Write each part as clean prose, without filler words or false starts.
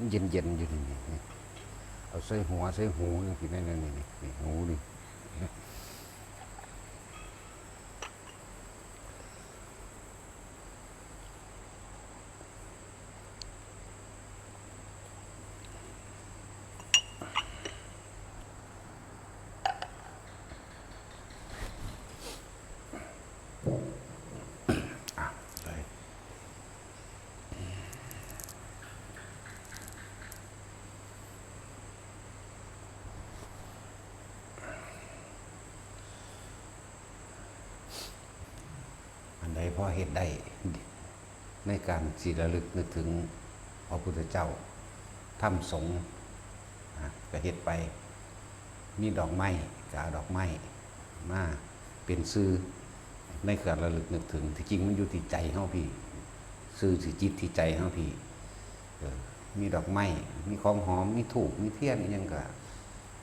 เย็นเย็นอยู่นี่เอาใส่หัวใส่หูนี่พี่นี่นี่หูนี่อันใดพอเหตุได้ในการสิระลึกนึกถึงพระพุทธเจ้าถ้ำสงฆ์ก็เฮ็ดไปมีดอกไม้ก็เอาดอกไม้มาเป็นซื่อในการระลึกนึกถึงที่จริงมันอยู่ที่ใจเฮาพี่ซื่อสิจิตที่ใจเฮาพี่มีดอกไม้มีของหอมมีธูปมีเทียนอีหยังก็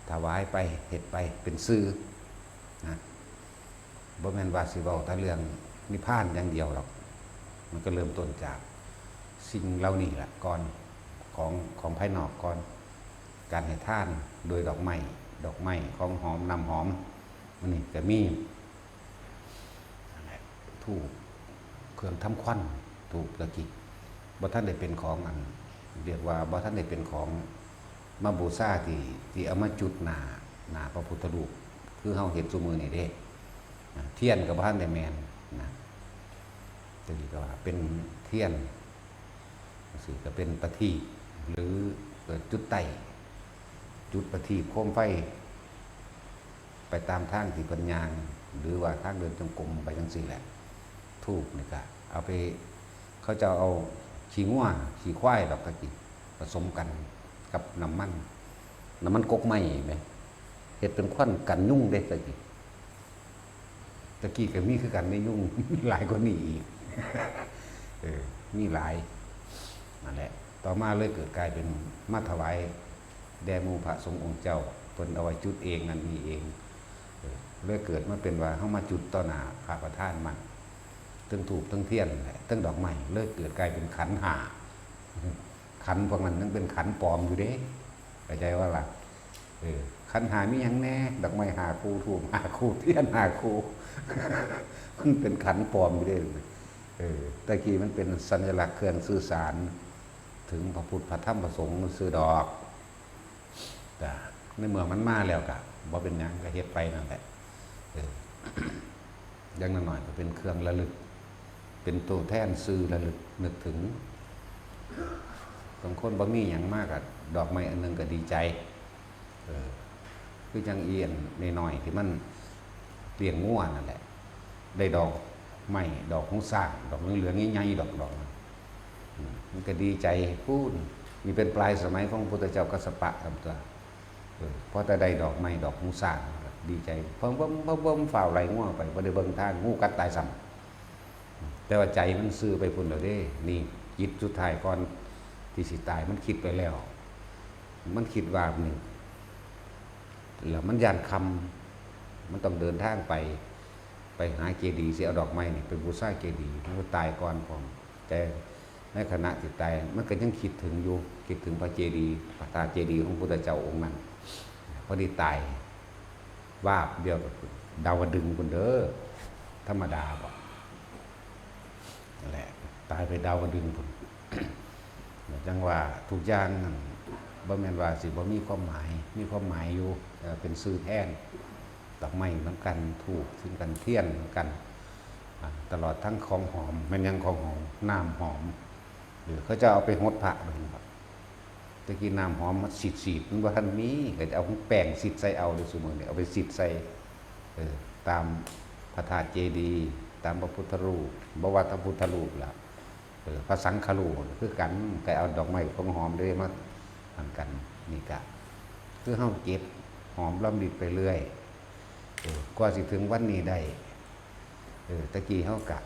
ถวายไปเฮ็ดไปเป็นซื่อนะบ่แม่นว่าสิเว้าแต่เรื่องนิพพานอย่างเดียวหรอกมันก็เริ่มต้นจากสิ่งเหล่านี้แหละก่อนของภายนอกก่อนการให้ทานโดยดอกไม้ของหอมน้ำหอมมันนี่ก็มีถูกเครื่องทำควันถูกตะกี้บ่ท่านได้เป็นของอันเรียกว่าบ่ท่านได้เป็นของมาบูชาที่เอามาจุดหน้าพระพุทธรูปคือเฮาเห็นซุมื้อนี่เด้เทียนก็บ่ท่านได้แม่นนะตะกี้ก็ว่าเป็นเทียนสิก็เป็นประทีปหรือจุดไต้จุดประทีปโคมไฟไปตามทางที่เพิ่นย่างหรือว่าทางเดินจงกรมไปจังซี่แหละธูปนี่ก็เอาไปเขาจะเอาขี้งัวขี้ควายดอกตะกี้ผสมกันกับน้ำมันกกไม้แหมเฮ็ดเป็นควันกันยุ่งเด้ตะกี้ก็มีคือกันในยุ่ง หลายกว่านี้อีกมีหลายนั่นแหละต่อมาเลยเกิดกลายเป็นมาถวายแด่หมู่พระสงฆ์องค์เจ้าเพิ่นเอาไว้จุดเองนั่นมีเองเลยเกิดมาเป็นว่าเฮามาจุดต่อหน้าพระประธานมันทั้งธูปทั้งเทียนแหละทั้งดอกไม้เลยเกิดกลายเป็นขันห้าขันพวกนั้นยังเป็นขันปลอมอยู่เด้เข้าใจว่าล่ะขันหามีหยังแน่ดอกไม้หาคู่ธูปหาคู่เทียนหาคู่ มันเป็นขันปลอมอยู่เด้ตะกี้มันเป็นสัญลักษณ์เครื่องสื่อสารถึงพระพุทธพระธรรมพระสงฆ์สื่อดอกแต่ในเมื่อมันมาแล้วก็บ่เป็นหยังก็เฮ็ดไปนั่นแหละอย่างน้อยก็เป็นเครื่องระลึกเป็นตัวแทนสื่อระลึกนึกถึงบางคนบ่มีหยังมากอะดอกไม้อันนึงก็ดีใจคือจังเอียนน้อยๆที่มันเลี้ยงงัวนั่นแหละได้ดอกไม้ดอกของสร้างดอกเหลืองๆใหญ่ๆดอกมันก็ดีใจพูดมีเป็นปลายสมัยของพระพุทธเจ้ากัสสปะทำตัวเพราะแต่ได้ดอกไม้ดอกของสร้างดีใจเพิ่มฝ่าวไหลงัวไปบ่ได้เบิ่งทางงูกัดตายซ้ำแต่ว่าใจมันซื้อไปพุ่นแล้วเด้นี่จิตสุดท้ายก่อนที่สิตายมันคิดไปแล้วมันคิดว่านี่แล้วมันย่านคำมันต้องเดินทางไปหาเจดีย์สิเอาดอกไม้นี่ไปบูชาเจดีย์มันก็ตายก่อนพร้อมแต่ในขณะที่ตายมันก็ยังคิดถึงอยู่คิดถึงพระเจดีย์พระธาตุเจดีย์ของพระพุทธเจ้าองค์นั้นพอดีตายวาบเดียวดาวดึงคนเด้อธรรมดาบ่นั่นแหละตายไปดาวดึงพุ่น จังว่าทุกอย่างบ่แม่นว่าสิบ่มีความหมายมีความหมายอยู่เป็นสื่อแทนดอกไม้เหมือนกันถูกซึ่งกันเทียนเหมือนกันตลอดทั้งของหอมมันยังของหอมน้ำหอมหรือเขาจะเอาไปหดพระเลยครับตะกี้น้ำหอมมันสีดมันว่าท่านมีก็จะเอาแป้งสีดใส่เอาในสมุนเนี่ยเอาไปสีดใส่ตามพระธาตุเจดีย์ตามพระพุทธรูปบวรพระพุทธรูปล่ะพระสังฆรูปคือกันแต่เอาดอกไม้ของหอมด้วยมาทำกันนี่กะคือเฮาเก็บหอมลำดิบไปเรื่อยกว่าสิถึงวันนี้ได้ตะกี้เฮากะ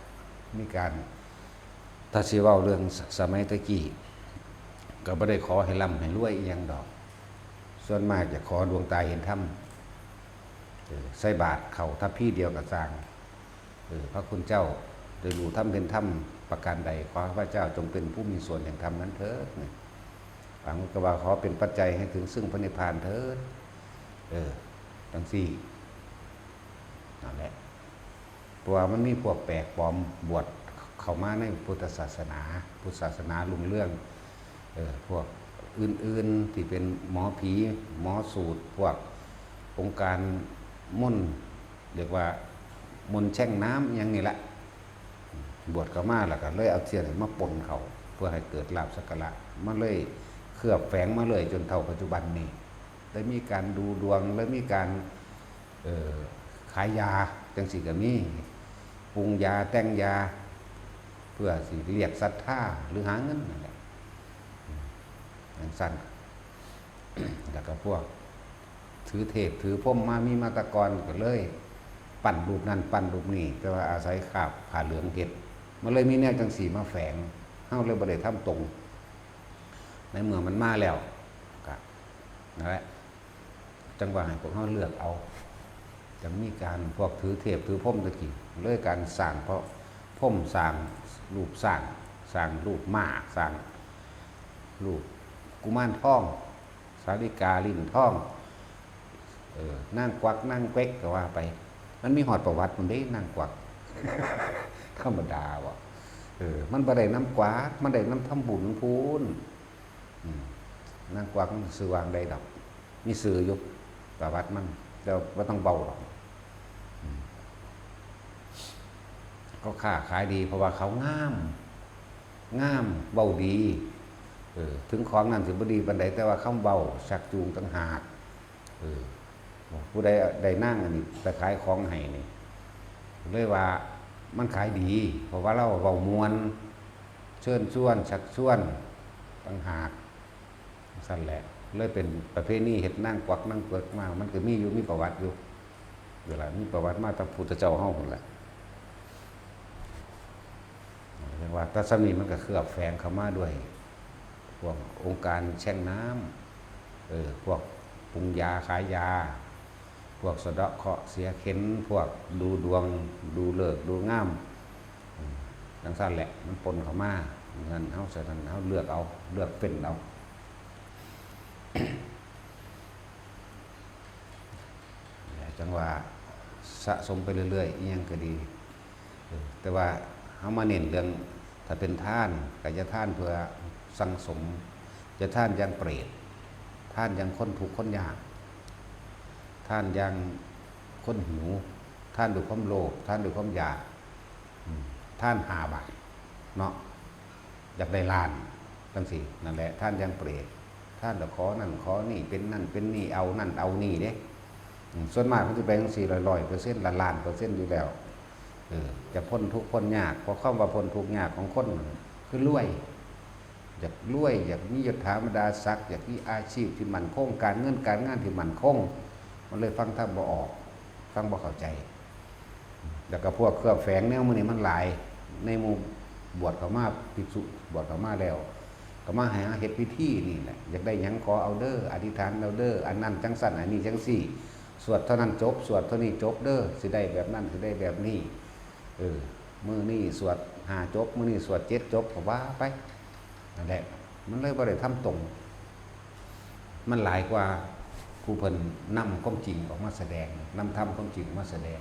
มีการถ้าสิเว้าเรื่องสมัยตะกี้ก็บ่ได้ขอให้ร่ำให้รวยอีหยังดอกส่วนมากจะขอดวงตาเห็นธรรมใส่บาตรเข้าทัพพี่เดียวกับสร้างพระคุณเจ้าได้รู้ธรรมเป็นธรรมประการใดขอพระเจ้าจงเป็นผู้มีส่วนแห่งธรรมนั้นเถิด บางก็ว่าขอเป็นปัจจัยให้ถึงซึ่งพระนิพพานเถิดจังซี่นั่นแหละเพราะว่ามันมีพวกแปลกปลอมบวชเข้ามาในพุทธศาสนารุ่งเรืองพวกอื่นๆที่เป็นหมอผีหมอสูตรพวกองค์การมนต์เรียกว่ามนต์แช่งน้ำอย่างนี้แหละบวชเข้ามาแล้วก็เลยเอาเทียนมาปนเขาเพื่อให้เกิดลาภสักการะมันเลยเคลือบแฝงมาเลยจนเท่าปัจจุบันนี้ได้มีการดูดวงและมีการขายยาจังสิก็มีปรุงยาแต่งยาเพื่อสิเรียกศรัทธาหรือหาเงินนั่นแหละอย่างสั้น แล้วก็พวกถือเทพถือพรหมมามีมาตะกรก็เลยปั้นรูปนั้นปั้นรูปนี้แต่ว่าอาศัยขาบผ่าเหลืองเห็ดมันเลยมีแนวจังสีมาแฝงเฮาเลยบ่ได้ทำตรงในเมื่อมันมาแล้วก็นั่นแหละจังหวะให้พวกเฮาเลือกเอาจะมีการพวกถือเทพถือพรหมตะกี้เลยการสร้างเพราะพรหมสร้างรูปสร้างรูปม้าสร้างรูปกุมารทองสาริกาลิ้นทองนั่งกวักนั่งเก๊กก็ว่าไปมันมีหอดประวัติมันได้นั่งกวัก ธรรมดาวะมันบ่ได้น้ำกวาดมันได้น้ำทำบุญพูนนั่งกวักสื่อวางได้ดอกมีสื่ออยู่ประวัติมันเราไม่ต้องเบาหรอกเขาค้าขายดีเพราะว่าเขางามเบาดีถึงของนั้นสิบ่ดีปานใดแต่ว่าเขาเบาชักจูงต่างหากผู้ใดได้นั่งอันนี้ไปขายของให้นี่เลยว่ามันขายดีเพราะว่าเราเบามวนเชิญชวนชักชวนต่างหากสั่นแหละเลยเป็นประเภทนี้เห็ดนั่งกวักนั่งเปิดมามันก็มีอยู่มีประวัติอยู่เวลามีประวัติมาตั้งพุทธเจ้าเฮาพุ่นแหละเรียกว่าตัศมีมันก็เคลือบแฝงเข้ามาด้วยพวกองค์การแช่งน้ำพวกปรุงยาขายยาพวกสะเดาะเคราะห์เสียเข็นพวกดูดวงดูเลิกดูง่ามดังสั้นแหละมันปนเข้ามาเงินเฮาใส่นั้นเฮาเลือกเอาเลือกเป็นเอา จังว่าสะสมไปเรื่อยๆอีหยังก็ดีแต่ว่าเฮามาเน้นเรื่องถ้าเป็นท่านก็จะท่านเพื่อสังสมจะท่านยังเปรตท่านยังคนทุกข์คนยากท่านยังคนหิวท่านด้วยความโลภท่านด้วยความอยากท่านหาบาปเนาะอยากได้ล้านจังซี่นั่นแหละท่านยังเปรตท่านจะขอนั่นขอนี่เป็นนั่นเป็นนี่เอานั่นเอานี่เด้ส่วนมากมันจะไปทั้ง400%ล้าน%อยู่แล้วจะพ้นทุกข์พ้นยากพอเข้ามาพ้นทุกข์ยากของคนคือรวยอยากรวยอยากมียศถาบรรดาศักดิ์อยากมีอาชีพที่มั่นคงการเงินการงานที่มั่นคงมันเลยฟังท่านบ่ออกฟังบ่เข้าใจแล้วก็พวกเครื่องแฝงแนวมื้อนี้มันหลายในหมู่บวชเข้ามาภิกษุบวชเข้ามาแล้วก็มาหาเฮ็ดพิธีนี่แหละอยากได้หยังขอเอาเด้ออธิษฐานเอาเด้ออันนั้นจังสั่นอันนี้จังซี่สวดเท่านั้นจบสวดเท่านี้จบเด้อสิได้แบบนั้นสิได้แบบนี้มื้อนี้สวด5จบมื้อนี้สวด7จบก็ว่าไปนั่นแหละมันเลยบ่ได้ทำตรงมันหลายกว่าผู้เพิ่นนำความจริงออกมาแสดงนำธรรมความจริงมาแสดง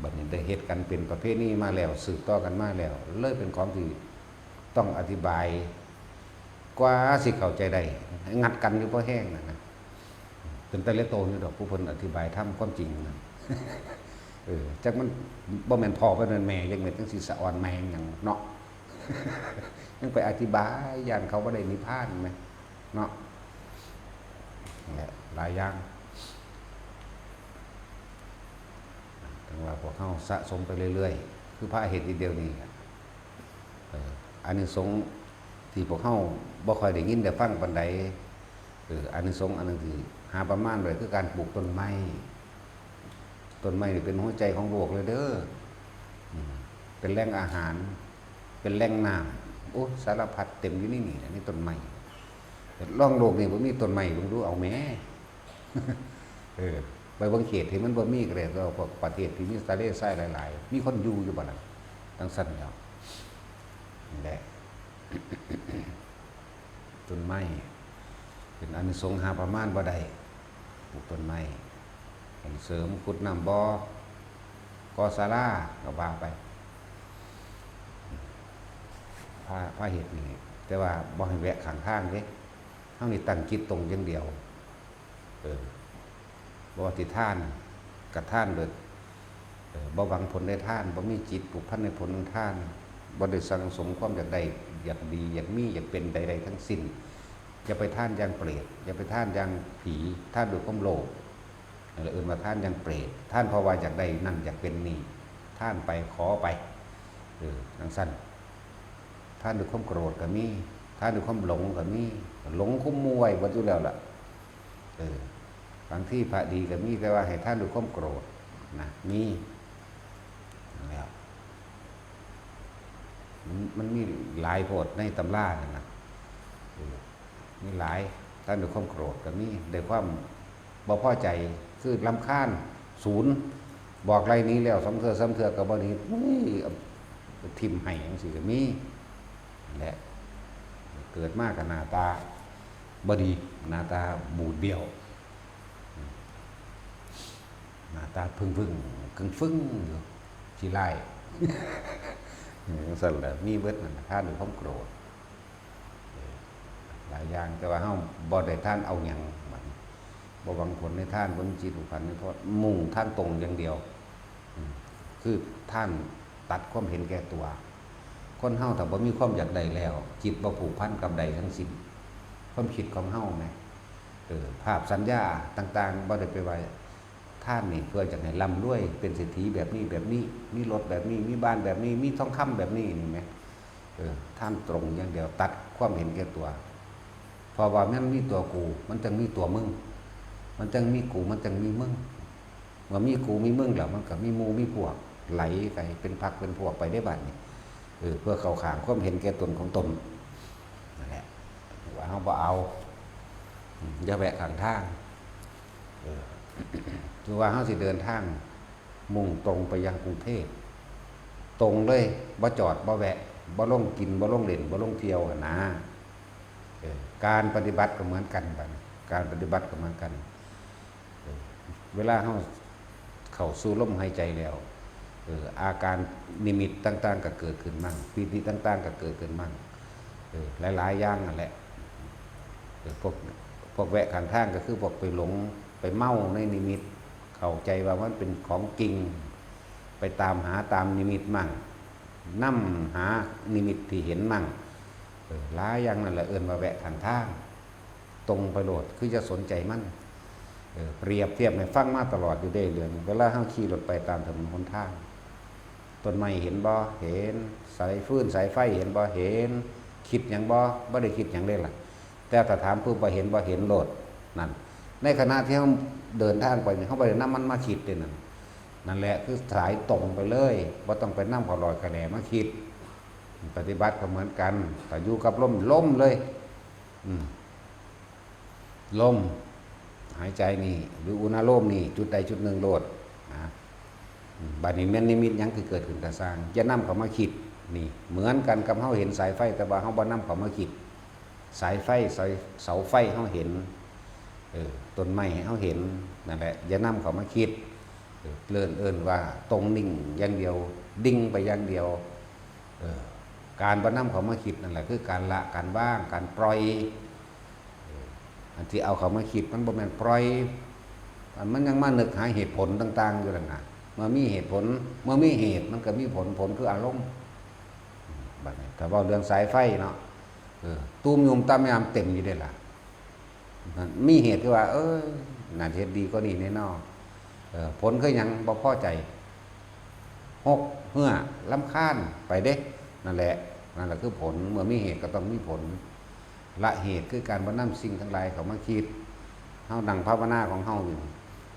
บัดนี้ได้เฮ็ดกันเป็นประเภทนี้มาแล้วสืบต่อกันมาแล้วเลยเป็นของที่ต้องอธิบายกว่าสิเข้าใจได้งัดกันอยู่พอแห้งนะจนแต่เล็กโตอยู่ดอกผู้เพิ่นอธิบายธรรมความจริงนะจักมันบ่แม่นพ่อบ่แม่นแม่ยังแม่นจังสิสะอ่อนแมงหยังเนาะ ยังไปอธิบายอย่างเขาบ่ได้นิพพานไหมเนาะหลายอย่างถึงว่าพวกเขาสะสมไปเรื่อยๆคือพระเหตุเดียวนี้อานิสงส์ที่พวกเขาบ่ค่อยได้ยินได้ฟังปานใดอานิสงส์อันนึงที่หาประมาณเลยคือการปลูกต้นไม้นี่เป็นหัวใจของโลกเลยเด้อเป็นแหล่งอาหารเป็นแหล่งน้ำโอ้สารพัดเต็มอยู่นี่นี่ต้นไม้ล่องโลกนี่บ่มีต้นไม้เบิ่งดูเอาแหม ไปบางเขตที่มันบ่มีก็ได้ก็พวกประเทศที่มีทะเลทรายหลายๆมีคนอยู่บ่ล่ะทั้งสั้นแล้วนี่แหละ ต้นไม้เป็นอานิสงส์หาประมาณบ่ได้ปลูกต้นไม้เสริมขุดน้ำบ่อก่อศาลาก็ว่าไปพาเฮ็ดนี่แต่ว่าบ่ให้แวะข้างทางเด้เฮานี่ตั้งจิตตรงอย่างเดียวบ่ว่าสิทานกับทานเบิดบ่หวังผลได้ทานบ่มีจิตผูกพันในผลของทานบ่ได้สั่งสมความอยากได้อยากดีอยากมีอยากเป็นใดๆทั้งสิ้นอย่าไปท่านอย่างเปรตอย่าไปท่านอย่างผีท่านด้วยความโลภอะไรอื่นมาท่านอย่างเปรตท่านเพราะว่าอยากได้นั่นอยากเป็นนี่ท่านไปขอไปทั้งสั้นท่านด้วยความโกรธก็มีท่านด้วยความหลงก็มีหลงคุ้มมวยวัตถุแล้วล่ะบางที่พระดีก็มีแต่ว่าให้ท่านด้วยความโกรธนะมีแล้วมันมีหลายโพดในตำรานะมีหลายท่านด้วยความโกรธก็มีด้วยความบ่พอใจคือรำคาญศูนย์บอกไรนี้แล้วซ้ำเถื่อกับบ่นี้ทิมให้จังซี่ก็มีแหละเกิดมากกับหน้าตาบ่ดีหน้าตาบูดเบี้ยวหน้าตาพึ่งกึ่งฟึ่งอยู่ขี้ไล่สั่นแหละมีเบิดนั่นท่านด้วยความโกรธหลายอย่างแต่ว่าเฮาบ่ได้ท่านเอาหยังบ่หวังผลในท่านบ่มีจิตผูกพันในเพราะมุ่งทางตรงอย่างเดียวคือท่านตัดความเห็นแก่ตัวคนเฮาถ้าบ่มีความอยากได้แล้วจิตบ่ผูกพันกับใดทั้งสิ้นความคิดของเฮาแหมภาพสัญญาต่างๆบ่ได้ไปไว้ท่านนี่เพื่อจะให้ร่ำรวยเป็นเศรษฐีแบบนี้มีรถแบบนี้มีบ้านแบบนี้มีทองคำแบบนี้นี่แหมท่านตรงอย่างเดียวตัดความเห็นแก่ตัวเพราะว่ามันมีตัวกูมันจึงมีตัวมึงมันจึงมีกูมันจึงมีมึงเมื่อมีกูมีมึงแล้วมันก็มีหมู่มีพวกไหลไปเป็นพรรคเป็นพวกไปได้บัดนี้เพื่อเข้าข้างความเห็นแก่ตนของตนนั่นแหละว่าเฮาบ่เอาอย่าแวะข้างทางคือว่าเฮาสิเดินทางมุ่งตรงไปยังกรุงเทพตรงเลยบ่จอดบ่แวะบ่ลงกินบ่ลงเล่นบ่ลงเที่ยวนะการปฏิบัติก็เหมือนกันบัดการปฏิบัติก็เหมือนกันเวลาเฮาเข้าสู่ลมหายใจแล้วอาการนิมิตต่างๆก็เกิดขึ้นมั่งปีติต่างๆก็เกิดขึ้นมั่งหลายๆอย่างนั่นแหละพวกแวะข้างทางก็คือพวกไปหลงไปเมาในนิมิตเข้าใจว่ามันเป็นของจริงไปตามหาตามนิมิตมั่งนำหานิมิตที่เห็นมั่งหลายอย่างนั่นแหละว่าแวะข้างทางตรงไปโลดคือจะสนใจมันเปรียบเทียบให้ฟังมาตลอดอยู่ได้เรื่องเวลาเฮาขี่รถไปตามถนนหนทางต้นไม้เห็นบ่เห็นสายฟืนสายไฟเห็นบ่เห็นคิดหยังบ่ได้คิดหยังเลยล่ะแต่ถ้าถามผู้บ่เห็นโลดนั่นในขณะที่เฮาเดินทางไปเนี่ยเฮาบ่ได้นำมันมาคิดเด้นั่นแหละคือสายตรงไปเลยบ่ต้องไปนำขอลอยกระแหน่มาคิดปฏิบัติก็เหมือนกันถ้าอยู่กับลมเลยลมหายใจนี่หรืออุณาโลมนี่จุดใดจุดหนึ่งโลดนะบัดนี้แม่นนิมิตยังคือเกิดขึ้นแต่สร้างจะนำเขามาคิดนี่เหมือนกันกับเฮาเห็นสายไฟแต่ว่าเฮาบ่นำเขามาคิดสายไฟเสาไฟเฮาเห็นต้นไม้ให้เฮาเห็นนั่นแหละอย่านำเขามาคิดเลื่อนว่าตรงนิ่งอย่างเดียวดิ่งไปอย่างเดียวการบ่นำเขามาคิดนั่นแหละคือการละการว่างการปล่อยอันที่เอาเขามาคิดมันบ่แม่นปล่อยมันยังมานึกหาเหตุผลต่างๆอยู่นั่นน่ะเมื่อมีเหตุผลเมื่อมีเหตุมันก็มีผลคืออารมณ์บัดนี้ถ้าเว้าเรื่องสายไฟเนาะตูมยุมตามยามเต็มอยู่ได้ล่ะมีเหตุคือว่าน่าเฮ็ดดีกว่านี้แน่นอนผลคือหยังบ่พอใจหกเหื่อรำคาญไปเด้นั่นแหละคือผลเมื่อมีเหตุก็ต้องมีผลละเหตุคือการบ่นำสิ่งทั้งหลายเขามาคิดเฮานั่งภาวนาของเฮาอยู่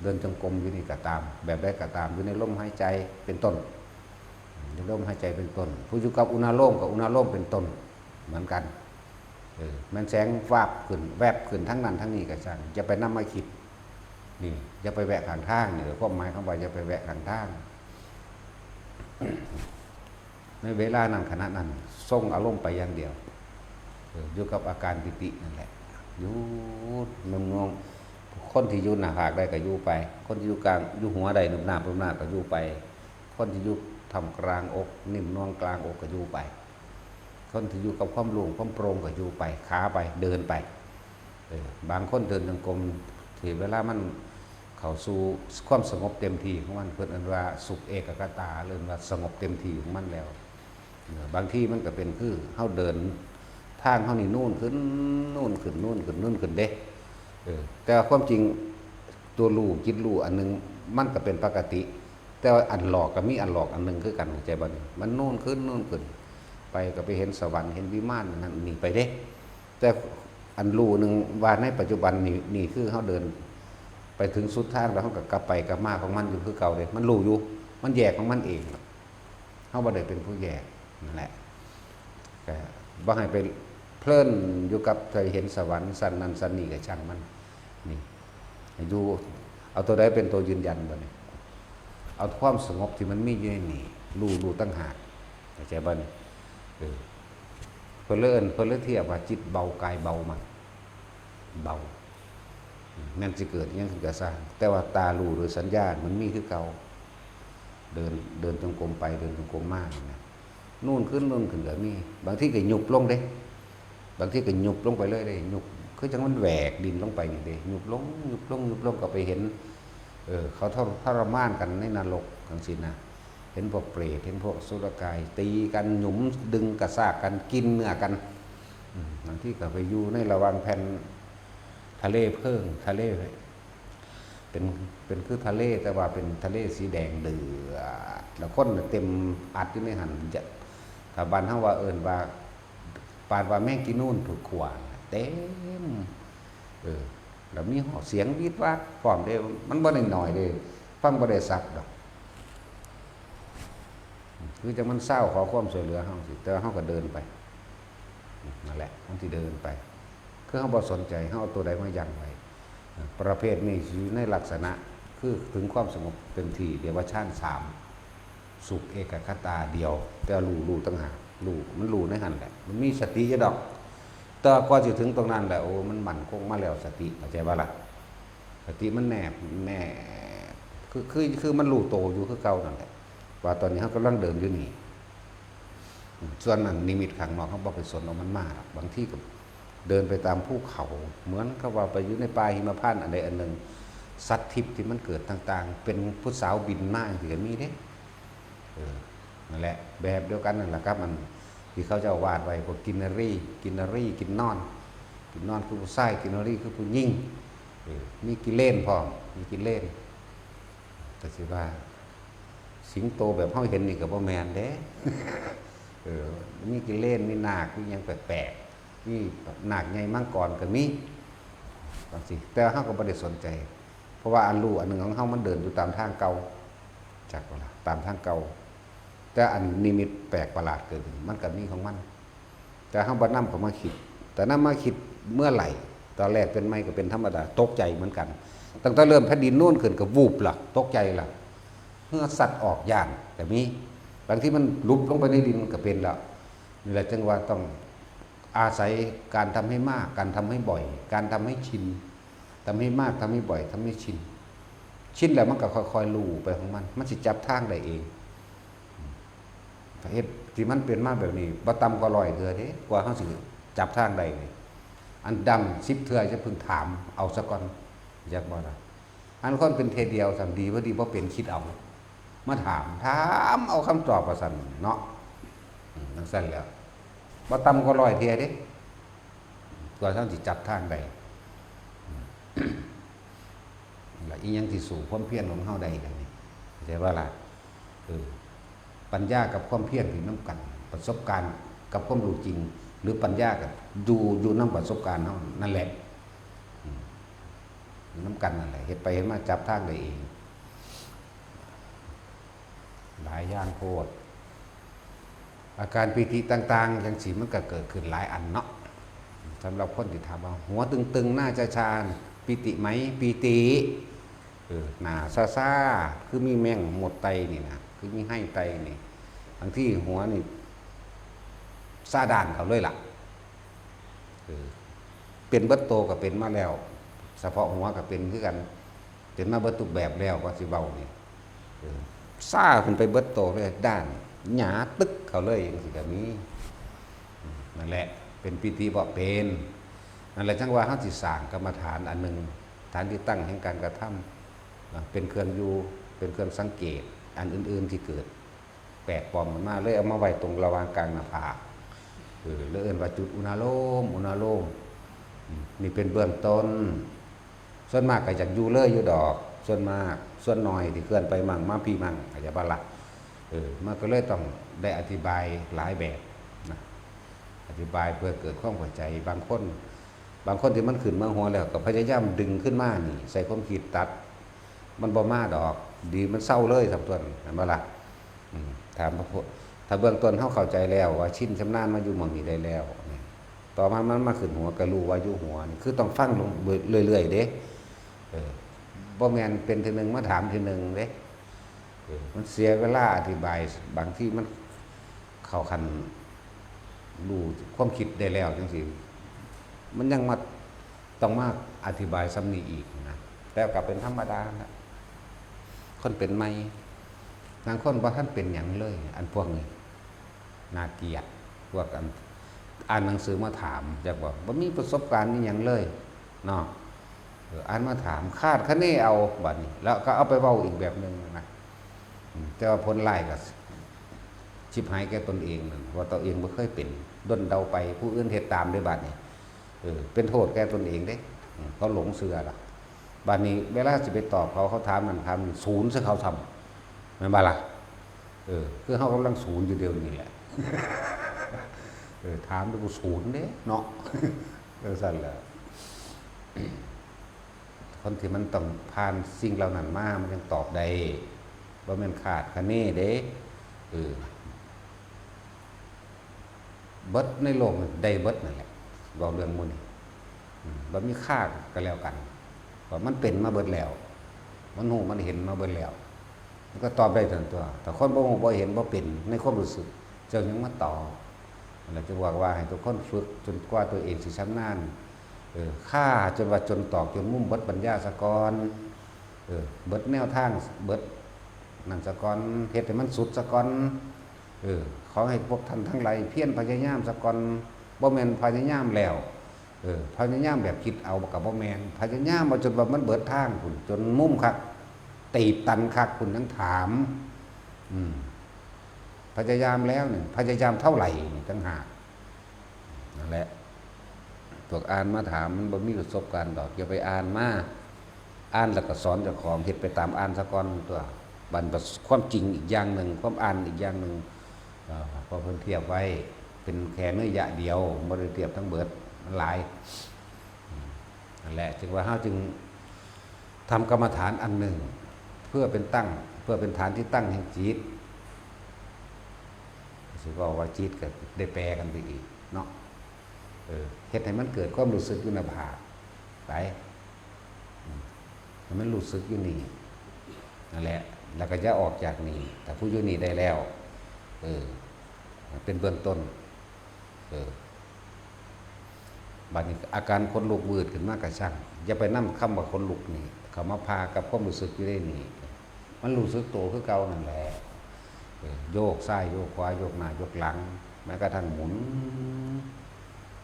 เดินจงกรมอยู่นี่ก็ตามแบบใดก็ตามอยู่ในลมหายใจเป็นต้นในลมหายใจเป็นต้นผู้อยู่กับอุณาโลมกับอุณาโลมเป็นต้นเหมือนกันมันแสงวาบขึ้นแวบขึ้นทั้งนั้นทั้งนี้ก็ช่างอย่าไปนำมาคิดนี่อย่าไปแวะข้างทางนี่ความหมายของว่าอย่าไปแวะข้างทางในเวลานั้นขณะนั้นส่งอารมณ์ไปอย่างเดียว อยู่กับอาการปิตินั่นแหละอยู่นมนองคนที่อยู่หน้าผากได้ก็อยู่ไปคนที่อยู่กลางอยู่หัวได้นุ่มหน้าก็อยู่ไปคนที่อยู่ทำกลางอกนิ่มนวลกลางอกก็อยู่ไปคนที่อยู่กับความโล่งความโปร่งก็อยู่ไปขาไปเดินไปบางคนเดินจงกรมที่เวลามันเข้าสู่ความสงบเต็มที่ของมันเพิ่นอันว่าสุขเอกคตาเรื่องว่าสงบเต็มที่ของมันแล้วบางที่มันก็เป็นคือเฮาเดินทางเฮานี่นู่นขึ้นนู่นขึ้นนู่นขึ้นนู่นขึ้นเด้แต่ความจริงตัวรู้จิตรู้อันนึงมันก็เป็นปกติแต่ว่าอันหลอกก็มีอันหลอกอันนึงคือกันเข้าใจบ่นี่มันนู่นขึ้นนู่นขึ้นไปก็ไปเห็นสวรรค์เห็นวิมานนั่นนี่ไปเด้แต่อันรู้นึงว่าในปัจจุบันนี่คือเฮาเดินไปถึงสุดทางแล้วเฮาก็กลับไปกลับมาของมันอยู่คือเก่าเด้มันรู้อยู่มันแยกของมันเองเฮาบ่ได้เป็นผู้แยกนั่นแหละก็บ่ให้ไปเพลินอยู่กับเคยเห็นสวรรค์สันนั้นสันนี่ก็ช่างมันนี่ให้ดูเอาตัวใดเป็นตัวยืนยันบ่นี่เอาความสงบที่มันมีอยู่ในนี่รู้ตั้งหากเข้าใจบ่นี่เพิ่นเลยเทียบว่าจิตเบากายเบามันเบาแม่นสิเกิดยังก็สร้างแต่ว่าตารู้หรือสัญญาณมันมีคือเก่าเดินจงกรมไปเดินจงกรมมานะนู่นขึ้นก็มีบางทีก็หยุบลงเด้บางทีก็หยุบลงไปเลยเด้หยุบคือจังมันแหวกดินลงไปนี่เด้หยุบลงก็ไปเห็นเขาทรมานกันในนรกจังซี่นะเห็นพวกเปรตเห็นพวกสุรกายตีกันหยุมดึงกระซากกันกินเนื้อกันบางทีก็ไปอยู่ในระหว่างแผ่นทะเลเพิ่งทะเลเป็นคือทะเลแต่ว่าเป็นทะเลสีแดงเดือดแล้วคนเต็มอัดอยู่ในหันจะถ้าบ้านเฮาว่าเอิ้นว่าปานว่าแม่งกินนู่นถูกขวางเต็มแล้วมีเสียงวีดวาดพร้อมเด้มันบ่ได้น้อยเด้ฟังบ่ได้ซับดอกคือจังมันเศร้าขอความช่วยเหลือเฮาสิแต่เฮาก็เดินไปนั่นแหละเฮาสิเดินไปคือเฮาบ่สนใจเฮาเอาตัวใดมายั้งไว้ประเภทนี้อยู่ในลักษณะคือถึงความสงบเต็มที่เรียกว่าฌาน3สุขเอกคตาเดียวแต่รู้ตั้งหากมันรู้ในหันแหละมันมีสติอยู่ดอกแต่ก่อนสิถึงตรงนั้นแหละโอ้มันมั่นคงมาแล้วสติเข้าใจบ่ล่ะสติมันแน่คือมันรู้โตอยู่คือเก่านั่นแหละว่าตอนนี้เฮากำลังเดินอยู่นี่ส่วนนั้นนิมิตข้างนอกเฮาบ่ไปสนเอามันมากบางทีก็เดินไปตามภูเขาเหมือนกับว่าไปอยู่ในป่าหิมพานต์อันใดอันหนึ่งสัตว์ทิพย์ที่มันเกิดต่างๆเป็นผู้สาวบินมาอย่างที่ก็มีเด้นั่นแหละแบบเดียวกันนั่นแหละครับมันที่เขาจะวาดไว้พวกกินนอนคือผู้ชายกินนรีคือผู้หญิงมีกิเลนพร้อมมีกิเลนแต่สิว่าสิงโตแบบเฮาเห็นนี่ก็บ่แม่นเด้มีกิเลนมีนาคมีหยังแปลกๆมีนาคใหญ่มังกรก็มีบางสิแต่เฮาก็บ่ได้สนใจเพราะว่าอันรู้อันนึงของเฮามันเดินอยู่ตามทางเก่าจักว่าล่ะตามทางเก่าแต่อันนิมิตแปลกประหลาดเกิดมันก็มีของมันแต่เฮาบ่นำเข้ามาคิดแต่นำมาคิดเมื่อไหร่ตอนแรกเป็นไม่ก็เป็นธรรมดาตกใจเหมือนกันตั้งแต่เริ่มแผ่นดินโน่นขึ้นก็วูบล่ะตกใจล่ะเมื่อสัตว์ออกย่านแต่มีบางที่มันลุบลงไปในดินก็เป็นแล้วนี่แหละจึงว่าต้องอาศัยการทำให้มากการทำให้บ่อยการทำให้ชินทำให้มากทำให้บ่อยทำให้ชินแล้วมันก็ค่อยๆรู้ไปของมันสิจับทางได้เองเหตุที่มันเป็นมาแบบนี้บ่ต่ำกว่า100เทื่อเด้กว่าเฮาสิจับทางได้นี่อันดัง10เทื่อจะเพิ่งถามเอาซะก่อนอยากบ่ล่ะอันคนเป็นเทเดียวสั่นดีบ่เป็นคิดเอามาถามเอาคำตอบว่าซั่นเนาะจังซั่นแล้วบ่ต่ำกว่า100เทื่อเด้กว่าเฮาสิจับทางได้แล้วอีหยังที่สู่ความเพียรของเฮาได้กันนี่เข้าใจบ่ล่ะปัญญากับความเพียรที่น้ำกันประสบการณ์กับความรู้จริงหรือปัญญากับอยู่น้ำประสบการณ์เขานั่นแหละน้ำกันนั่นแหละเห็นไปเห็นมาจับทางได้เองหลายอย่างโพดอาการปีติต่างๆอย่างสีมันก็เกิดขึ้นหลายอันเนาะสำหรับคนที่ถามว่าหัวตึงๆหน้าจะชาปีติไหมปีติหน้าซ่าคือมีแมงหมดไตนี่นะคือมีให้ไตนี่บางที่หัวนี่ซาด่านเขาเลยล่ะ เออเป็นเบิดโตก็เป็นมาแล้วเฉพาะหัวก็เป็นคือกันเป็นมาเบิดทุกแบบแล้วว่าสิเว้านี่ซ่าขึ้นไปเบิดโตเลยด้านหยาตึกเขาเลยจังซี่ก็มีนั่นแหละเป็นพิธีบ่เป็นนั่นแหละจังว่าเฮาสิสร้างกรรมฐานอันนึงฐานที่ตั้งแห่งการกระทำเป็นเครื่องอยู่เป็นเครื่องสังเกตอันอื่นๆที่เกิดแปลกปลอมมันมาเลยเอามาไว้ตรงระหว่างกลางหน้าผากแล้วเอิ้นว่าจุดอุณาโลมนี่เป็นเบื้องต้นส่วนมากก็อยากอยู่เลยอยู่ดอกส่วนมากส่วนน้อยที่เคลื่อนไปมั่งมาพี่มั่งอาจจะบ่ละมันก็เลยต้องได้อธิบายหลายแบบนะอธิบายเพื่อเกิดความเข้าใจบางคนที่มันขึ้นมาหัวแล้วก็พยายามดึงขึ้นมานี่ใส่ความคิดตัดมันบ่มาดอกดีมันเศร้าเลยสับต้นเห็นบ่ล่ะถามพระพุทธถ้าเบื้องต้นเฮาเข้าใจแล้วว่าชินชำนาญมาอยู่หม่องนี้ได้แล้วต่อมามันมาขึ้นหัวก็รู้ว่าอยู่หัวนี่คือต้องฟังลงเรื่อยๆเด้บ่แม่นเป็นทีนึงมาถามทีนึงเด้มันเสียเวลาอธิบายบางที่มันเข้าคันรู้ความคิดได้แล้วจังซี่มันยังมาต้องมาอธิบายซ้ำนี้อีกนะแล้วก็เป็นธรรมดานะคนเป็นใหม่บางคนบ่ทันเป็นหยังเลยอันพวกนี้น่าเกลียดพวกอ่านหนังสือมาถามอยากบอกบ่มีประสบการณ์นี่หยังเลยเนาะอ่านมาถามคาดคะเนเอาบัดนี้แล้วก็เอาไปเว้าอีกแบบนึงนะแต่ว่าผลร้ายก็ชิบหายแก่ตนเองนั่นว่าตัวเองบ่เคยเป็นดนเดาไปผู้อื่นเฮ็ดตามด้วยบัดนี้เป็นโทษแก่ตนเองเด้เขาหลงเชื่อล่ะบัดนี้เวลาสิไปตอบเขาถามนั่นถามนี่ศูนย์ซะเขาทำแม่นบ่ล่ะคือเฮากำลังศูนย์อยู่เดียวนี้แหละถามดูกูศูนย์เด้เนาะสั่นแหละคนที่มันต้องผ่านสิ่งเหล่านั้นมามันยังตอบได้บ่แม่นขาดคะเนเด้เบิดในโลกได้เบิดนั่นแหละบอกเรื่องหมู่นี้บ่มีค่าก็แล้วกันเพราะมันเป็นมาเบิดแล้วมันฮู้มันเห็นมาเบิดแล้วมันก็ตอบได้ทันตัวแต่คนบ่ฮู้บ่เห็นบ่เป็นในความรู้สึกเจ้ายังมาตอบเราจะบอกว่าให้ทุกคนฝึกจนกว่าตัวเองสิชำนาญฆ่าจนว่าจนตอกจนมุ่มเบิดปัญญาสะกอนเบิดแนวทางเบิดนั่นสะกอนเฮ็ดให้มันสุดสะกอนขอให้พวกท่านทั้งหลายเพียรพยายามสะกอนบ่แม่นพยายามแล้วพยายามแบบคิดเอากับบ่แม่นพยายามมาจนว่ามันเบิดทางคุณจนมุ่มคักตีบตันคักคุณทั้งถามพยายามแล้วเนี่ยพยายามเท่าไหร่ตั้งหากนั่นแหละพวกอ่านมาถามมันบ่มีประสบการณ์ดอกอย่าไปอ่านมาอ่านแล้วก็สอนเจ้าของเฮ็ดไปตามอ่านซะก่อนตัวบันความจริงอีกอย่างหนึ่งความอ่านอีกอย่างหนึ่งพอเพิ่นเทียบไว้เป็นแค่เนื้อยะเดียวบ่ได้เทียบทั้งเบิดมันหลายนั่นแหละจึงว่าเฮาจึงทำกรรมฐานอันหนึ่งเพื่อเป็นฐานที่ตั้งแห่งจิตสิว่าจิตก็ได้แปลกันไปอีกเนาะเฮ็ดให้มันเกิดความรู้สึกอยู่ในภาคไปให้มันรู้สึกอยู่นี่นั่นแหละแล้วก็จะออกจากนี่แต่ผู้อยู่นี่ได้แล้วเป็นเบื้องต้นบัดนี้อาการคนลุกวืดขึ้นมากกระช่างอย่าไปนำคำว่าคนลุกนี่เขามาพากับความรู้สึกอยู่ได้นี่มันรู้สึกโตคือเก่านั่นแหละโยกซ้ายโยกขวาโยกหน้าโยกหลังแม้กระทั่งหมุน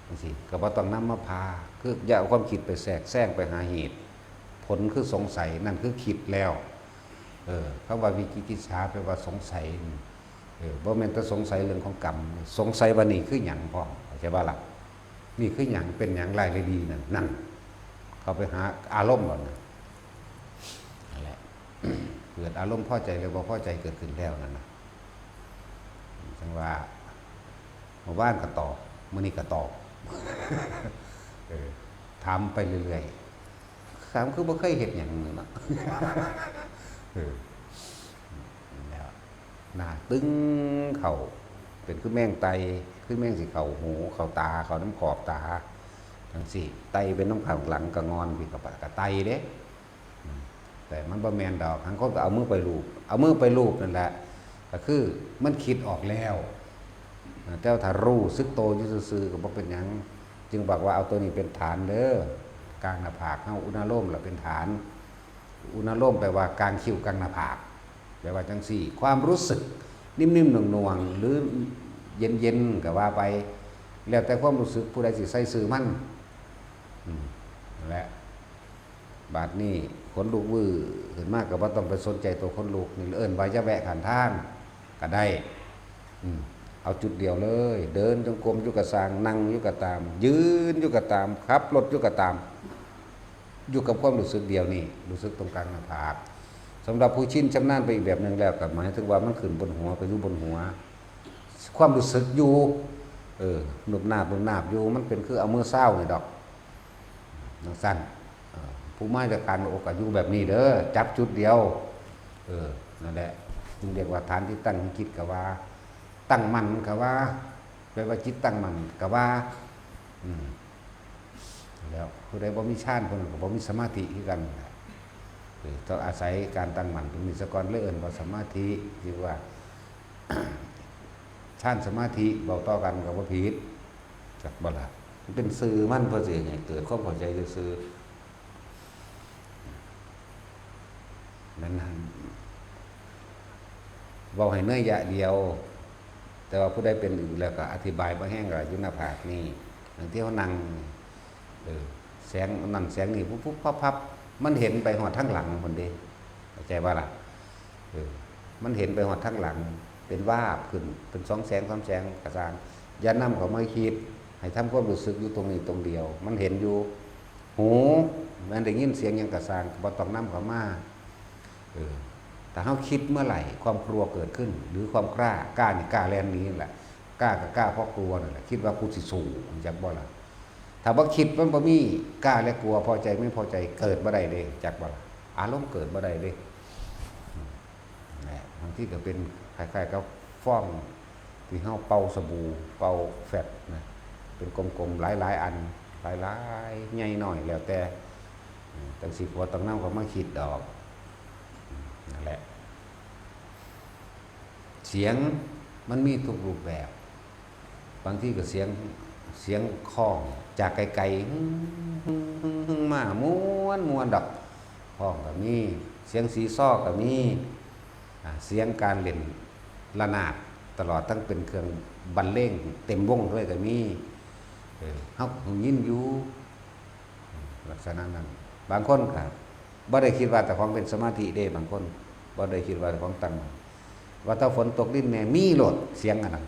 จังซี่ก็บ่ต้องนำมาพาคืออย่าเอาความคิดไปแทรกแซงไปหาเหตุผลคือสงสัยนั่นคือคิดแล้วคำว่าวิจิกิจฉาแปลว่าสงสัยบ่แม่นแต่สงสัยเรื่องของกรรมสงสัยว่านี่คือหยังพร้อมเข้าใจบ่ล่ะนี่คือหยังเป็นหยังรายละเอียดนั่นเข้าไปหาอารมณ์ก่อนนั่นแหละเกิดอารมณ์พอใจหรือบ่พอใจเกิดขึ้นแล้วนั่นน่ะจังว่าหมู่บ้านก็ตอบมื้อนี้ก็ตอบถามไปเรื่อยๆถามคือบ่เคยเฮ็ดหยังเนาะแล้วหน้าตึงเข่าเป็นคือแมงไตคือแมงสิเข่าหูเข่าตาเข่าน้ำขอบตาทั้งสี่ไตเป็นน้ำข้างหลังกระงอนพี่กับไตเด้แต่มันบ่แมนดอกทั้งคนก็เอามือไปลูบนั่นแหละก็คือมันคิดออกแล้วแต่ถ้ารู้ซึกโตอยู่ซื่อๆก็บ่เป็นหยัง จึงบอกว่าเอาตัวนี้เป็นฐานเด้อกลางหน้าผากเอาอุณาโลมเราเป็นฐานอุณาโลมแปลว่ากลางคิ้วกลางหน้าผากแปลว่าจังสี่ความรู้สึกนิ่มๆหน่วงๆหรือเย็นๆก็ว่าไปแล้วแต่ความรู้สึกผู้ใดสิใส่ซื้อมันและบาดนี้ขนลุกวื้อขึ้นมากก็บ่ต้องไปสนใจตัวขนลุกนี่เอิ้นว่าจะแวะขันทางก็ได้เอาจุดเดียวเลยเดินจงกรมอยู่กับสร้างนั่งอยู่กับตามยืนอยู่กับตามขับรถอยู่กับตามอยู่กับความรู้สึกเดียวนี่รู้สึกตรงกลางหน้าผากสำหรับผู้ชินชำนาญไปอีกแบบนึงแล้วก็หมายถึงว่ามันขึ้นบนหัวก็อยู่บนหัวความรู้สึกอยู่หนุบหนาบอยู่มันเป็นคือเอามือเศร้านี่ดอกนังสั้นผู้ไม้จากการโอกาสอยู่แบบนี้เด้อจับจุดเดียวนั่นแหละจึงเรียกว่าฐานที่ตั้งคิดกับว่าตั้งมั่นกับว่าแปลว่าจิตตั้งมั่นกับว่าแล้วผู้ใดบ่มีฌานคนก็บ่มีสมาธิคือกันต้องอาศัยการตั้งมั่นเป็นมิสกรเลื่อนว่าสมาธิเรียกว่าฌานสมาธิบอกต่อกันกับว่าผิดจักบ่ล่ะมันเป็นสื่อมันเพื่อสิให้เกิดความเข้าใจซื่อนั้นเว้าให้เนื้อยะเดียวแต่ว่าผู้ใดเป็นอื่นแล้วก็อธิบายบ่แห้งก็อยู่หน้าผากนี่อย่างที่เขานั่งแสงนั่นแสงนี่ปุ๊บพับมันเห็นไปหอดทั้งหลังคนเดีเข้าใจว่าล่ะมันเห็นไปหอดทั้งหลังเป็นวาบขึ้นเป็น2 แสง 3 แสงกระซางอย่านำเขาไม่คิดให้ทำความรู้สึกอยู่ตรงนี้ตรงเดียวมันเห็นอยู่หูมันได้ยินเสียงยังกระซางบ่ต้องนำเขามาแต่เขาคิดเมื่อไหร่ความกลัวเกิดขึ้นหรือความกล้านี่กล้าแล่นนี้แหละกล้ากับกล้าเพราะกลัวนั่นแหละคิดว่ากูสิสู้จักบ่ล่ะถ้าบ่คิดมันบ่มีกล้าและกลัวพอใจไม่พอใจเกิดบ่ได้เด้จักบ่ล่ะอารมณ์เกิดบ่ได้เด้บางทีก็เป็นคล้ายๆกับฟ้องที่เฮาเป่าสบู่เป่าแฟตนะเป็นกลมๆหลายๆอันหลายๆใหญ่หน่อยแล้วแต่จังสิบ่ต้องนำเขามาคิดดอกนั่นแหละเสียงมันมีทุกรูปแบบบางที่ก็เสียงคล้องจากไกลๆมาม้วนดอกคล้องก็มีเสียงสีซ้อก็มีเสียงการเล่นระนาดตลอดทั้งเป็นเครื่องบรรเลงเต็มวงด้วยก็มีเฮายินอยู่ลักษณะนั้นบางคนก็บ่ได้คิดว่าแต่ของเป็นสมาธิเด้บางคนบ่ได้คิดว่าแต่ของตั้งว่าถ้าฝนตกดินแม่มีโลดเสียงอันนั้น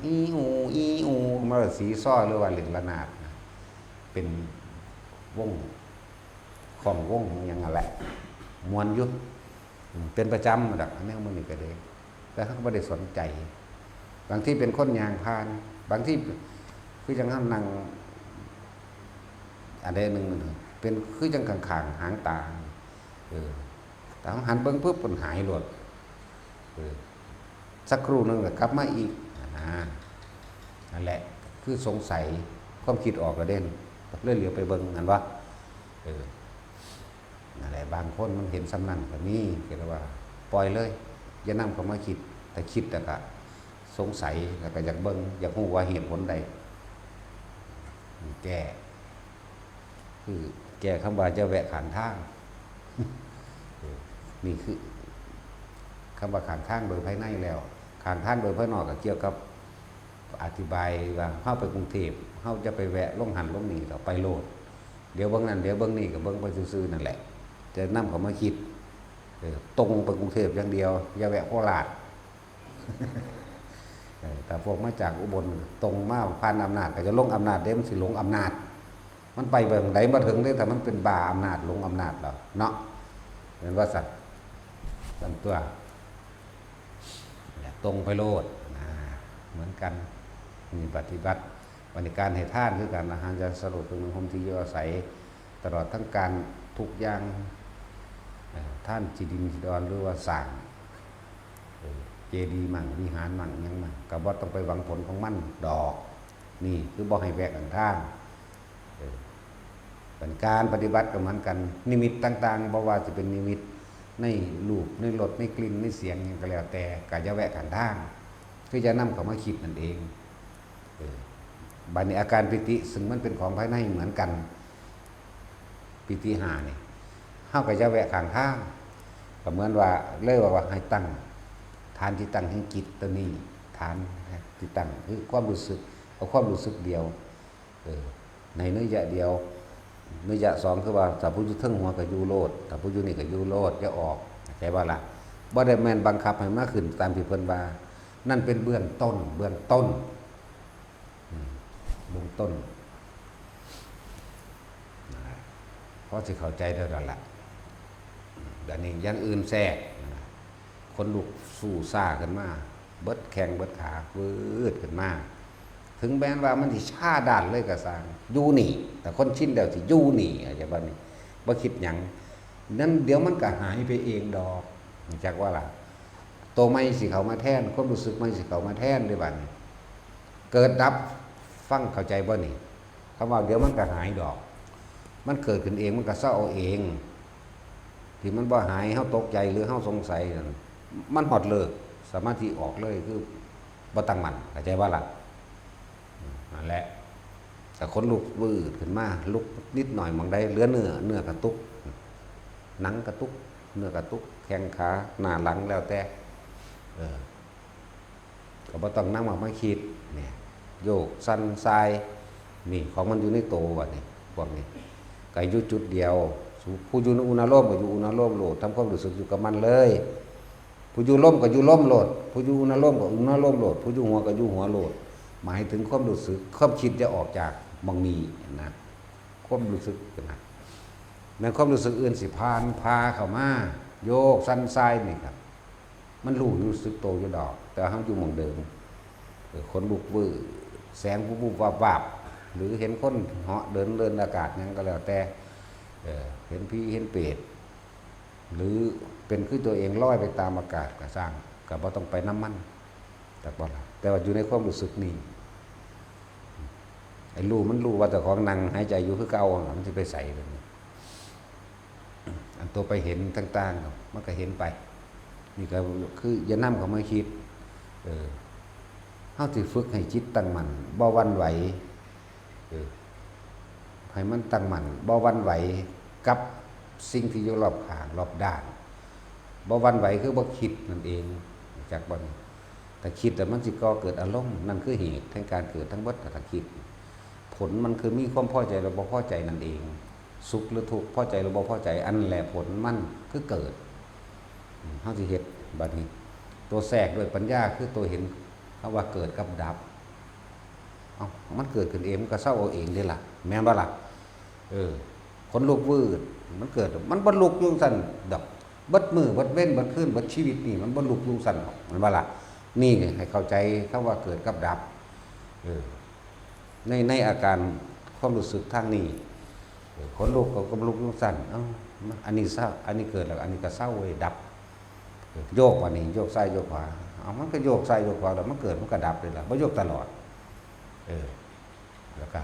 อีอูมาสีซ้อหรือว่าเล่นระนาดเป็นวงของวงอย่างนั้นแหละมวนอยู่เป็นประจำดักอันนี้มันนี่ก็ได้แต่เขาไม่ได้สนใจบางที่เป็นคนยางพานบางที่คือจังนั่งอันใดหนึ่งเป็นคือจังขางหางตาแต่หันเบิ้งปุ๊บมันหายหลดสักครู่นึงก็กลับมาอีกนั่นแหละคือสงสัยความคิดออกกระเด็นเลื่อนเหลียวไปเบิ้งนั่นวะนั่นแหละบางคนมันเห็นสำนันแบบนี้ก็เลยว่าปล่อยเลยอย่านำเขามาคิดแต่คิดแต่ก็สงสัยแล้วก็อยากเบิ้งอยากรู้ว่าเหตุผลใดแก้คือแก้คำว่าจะแวะขานทางนี่คือคำว่าขานทางโดยภายในแล้วขานทางโดยภายนอกก็เกี่ยวกับอธิบายว่าเข้าไปกรุงเทพเข้าจะไปแวะลงหันลงนี่ต่อไปโลดเดี๋ยวเบิ้งนั่นเดี๋ยวเบิ้งนี่กับเบิ้งไปซื่อๆนั่นแหละจะนำเขามาคิดตรงไปกรุงเทพอย่างเดียวอย่าแวะโคราชแต่พวกมาจากอุบลตรงมาผ่านอำนาจก็จะลงอำนาจเด้มันสิลงอำนาจมันไปเบิ่งไหนมาถึงได้แต่มันเป็นบาอำนาจลงอำนาจแล้วเนาะเป็นว่าสัตว์สันตัวตรงไปโลดเหมือนกันมีปฏิบัติบริการให้ท่านคือการอาหารจะสรุปเป็นหมที่อยู่อาศัยตลอดทั้งการทุกอย่างท่านจิดินจิดอนหรือว่าสั่งเจดีย์มั่งวิหารมั่งยังมั่งกับว่าต้องไปหวังผลของมันดอกนี่คือบอกให้แวกกันทางเป็นการปฏิบัติกับมันกันนิมิตต่างๆเพราะว่าจะเป็นนิมิตในรูปในรสในกลิ่นในเสียงอย่างก็แล้วแต่ก็จะแวะกันทางคือจะนำเขามาคิดนั่นเอง บัดนี้อาการปิติซึ่งมันเป็นของภายในเหมือนกันปิติหานี่เฮาก็จะแวะข้างทางก็เหมือนว่าเลยว่าให้ตั้งฐานที่ตั้งแห่งจิตตัวนี้ฐานที่ตั้งคือความรู้สึกเอาความรู้สึกเดียวในเนื้อยะเดียวเนื้อยะสองคือว่าถ้าผู้อยู่เทิงหัวก็อยู่โลดถ้าผู้อยู่นี่ก็อยู่โลดอย่าออกเข้าใจบ่ล่ะบ่ได้แม่นบังคับให้มาขึ้นตามที่เพิ่นว่านั่นเป็นเบื้องต้นเบื้องต้นเบื้องต้นเพราะสิเข้าใจได้แล้วล่ะเดี๋ยวนี้อย่างอื่นแทรกคนลุกสู้ซ่าขึ้นมาเบิดแข้งเบิดขาวืดขึ้นมาถึงแม้ว่ามันสิชาด้านเลยก็สร้างอยู่นี่แต่คนชินแล้วสิอยู่นี่อาจจะบ่นี่บ่คิดหยังนั้นเดี๋ยวมันก็หายไปเองดอกจักว่าล่ะตัวไม่สิเขามาแทนความรู้สึกไม่สิเขามาแทนด้วยบัดนี้เกิดดับฟังเข้าใจบ่นี่คำว่าเดี๋ยวมันก็หายดอกมันเกิดขึ้นเองมันก็เศร้าเอาเองที่มันบ่หายเฮาตกใจหรือเฮาสงสัยนั่นมันหอดเลิกสมาธิออกเลยคือบ่ตั้งมั่นเข้าใจว่าล่ะนั่นแหละแต่คนลุกวืดขึ้นมาลุกนิดหน่อยมองได้เหลือเนื้อกระตุกหนังกระตุกเนื้อกระตุกแข้งขาหน้าหลังแล้วแต่ก็บ่ต้องนั่งมาคิดเนี่ยโยกสั่นทรายนี่ของมันอยู่ในโตวะนี่พวกนี้ก็อยู่จุดเดียวผู้อยู่ในอุณหโลมก็อยู่อุณหโลมโลดทำความรู้สึกอยู่กับมันเลยผู้อยู่ลมก็อยู่ลมโลดผู้อยู่อุณหโลมก็อุณหโลมโลดผู้อยู่หัวก็อยู่หัวโลดหมายถึงความรู้สึกความคิดจะออกจากมองนี้นะความรู้สึกนะแม้ความรู้สึกอื่นสิพานพาเข้ามาโยกสั่นทรายนี่ครับมันรู้สึกโตอยู่ดอกแต่เฮาอยู่หม่องเดิมคนบุกบื้อแสงบุบวาบหรือเห็นคนเหาะเดินอากาศหยังก็แล้วแต่เห็นผีเห็นเปรตหรือเป็นคือตัวเองลอยไปตามอากาศก็สร้างก็บ่ต้องไปน้ำมันแต่บ่ล่ะแต่ว่าอยู่ในความรู้สึกนี้ไอ้มันรู้ว่าเจ้าของนั่งหายใจอยู่คือเก่ามันสิไปใส่เลยอันตัวไปเห็นต่างๆมันก็เห็นไปนี่ก็คืออย่านำเข้ามาคิดเฮาสิฝึกให้จิตตั้งมั่นบ่หวั่นไหวให้มันตั้งมั่นบ่หวั่นไหวกับสิ่งที่อยู่รอบข้างรอบด้านบ่หวั่นไหวคือบ่คิดนั่นเองจากบ่นี้แต่คิดแต่มันสิก่อเกิดอารมณ์นั่นคือเหตุแห่งการเกิดทั้งหมดถ้าคิดผลมันคือมีความพอใจหรือบ่พอใจนั่นเองสุขหรือทุกข์พอใจหรือบ่พอใจอันแหละผลมันคือเกิดเฮาสิเฮ็ดบัดนี้ตัวแทรกด้วยปัญญาคือตัวเห็นคำว่าเกิดกับดับมันเกิดขึ้นเองมันก็เศร้าเอาเองนี่ล่ะแม่นบ่ล่ะคนลุกวืดมันเกิดมันบ่ลุกยุงสั่นดอกบัดมือบัดเว้นบัดคืนบัดชีวิตนี่มันบ่ลุกยุงสั่นหรอกแม่นบ่ล่ะนี่ให้เข้าใจคำว่าเกิดกับดับในอาการความรู้สึกทางนี้คนลุกก็ลุกยุงสั่นอันนี้เศร้าอันนี้เกิดแล้วอันนี้ก็เศร้าเว้ยดับโยกว่านี่โยกซ้ายโยกขวามันก็โยกซ้ายโยกขวาแล้วมันเกิดมันก็ดับเลยล่ะบ่โยกตลอดแล้วก็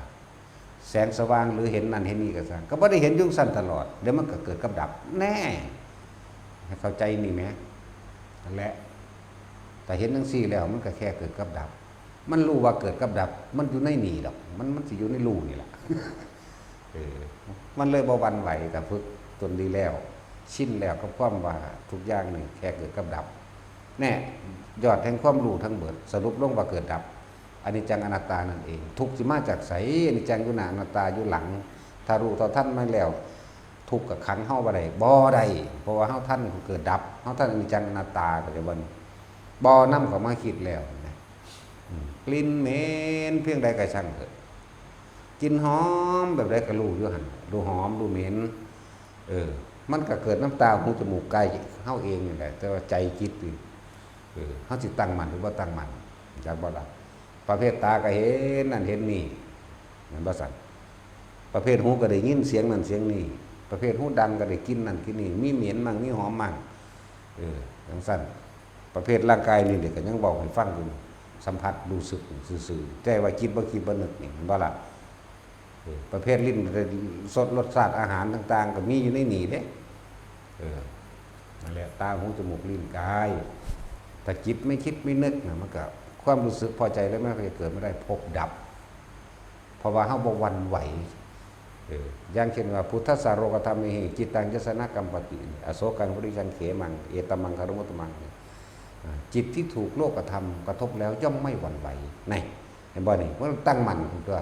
แสงสว่างหรือเห็นนั่นเห็นนี่ก็สั่งก็บ่ได้เห็นยุ่งสั้นตลอดเดี๋ยวมันก็เกิดกับดับแน่ให้เข้าใจนี่แหมนั่นแหละแต่เห็นจังซี่แล้วมันก็แค่เกิดกับดับมันรู้ว่าเกิดกับดับมันอยู่ในนี่ดอกมันสิอยู่ในรูนี่แหละมันเลยบ่หวั่นไหวกับฝึกจนดีแล้วชินแล้วกับความว่าทุกอย่างนี่แค่เกิดกับดับแน่ยอดแห่งความรู้ทั้งเบิดสรุปลงว่าเกิดดับอนิจจังอนัตตานั่นเองทุกข์สิมาจากไสอนิจจังอยู่หน้าอนัตตาอยู่หลังถ้ารู้ต่อท่านมาแล้วทุกข์กับขังเฮาบ่ได้เพราะว่าเฮาท่านเกิดดับเฮาท่านอนิจจังอนัตตาก็จะบ่นำเข้ามาคิดแล้วนะกลิ่นเหม็นเพียงใดก็ช่างเถิดกลิ่นหอมแบบใดก็รู้อยู่หั่นดูหอมดูเหม็นมันก็เกิดน้ำตาหูจมูกกายเฮาเองนี่แหละแต่ว่าใจคิดนี่เฮาสิตั้งมั่นหรือบ่ตั้งมั่นจักบ่ล่ะประเภทตาก็เห็นนั่นเห็นนี่มันบ่สั่นประเภทหูก็ได้ยินเสียงนั่นเสียงนี่ประเภทหูดังก็ได้กินนั่นกินนี่มีเหม็นมั่งมีหอมมั่งจังซั่นประเภทร่างกายนี่เด็กก็ยังบอกให้ฟังอยู่สัมผัสรู้สึกซื่อๆแต่ว่าคิดบ่คิดบ่นึกนี่มันบ่ล่ะประเภทลิ้นสดรสชาติอาหารต่างๆก็มีอยู่ในนี่เด้นั่นแหละตาหูจมูกลิ้นกายถ้าจิตไม่คิดไม่นึกนะมันก็ความรู้สึกพอใจแล้วมันก็จะเกิดไม่ได้พบดับ เพราะว่าเฮาบ่หวั่นไหวอย่างเช่นว่าพุทธสาโรกธรรมหิจิตตังยสนะกัมปติอโศกังปริชันเขมังเอตมังคารมุตตมังจิตที่ถูกโลกธรรมกระทบแล้วย่อมไม่หวั่นไหวนี่เห็นบ่นี่มันตั้งมั่นตัว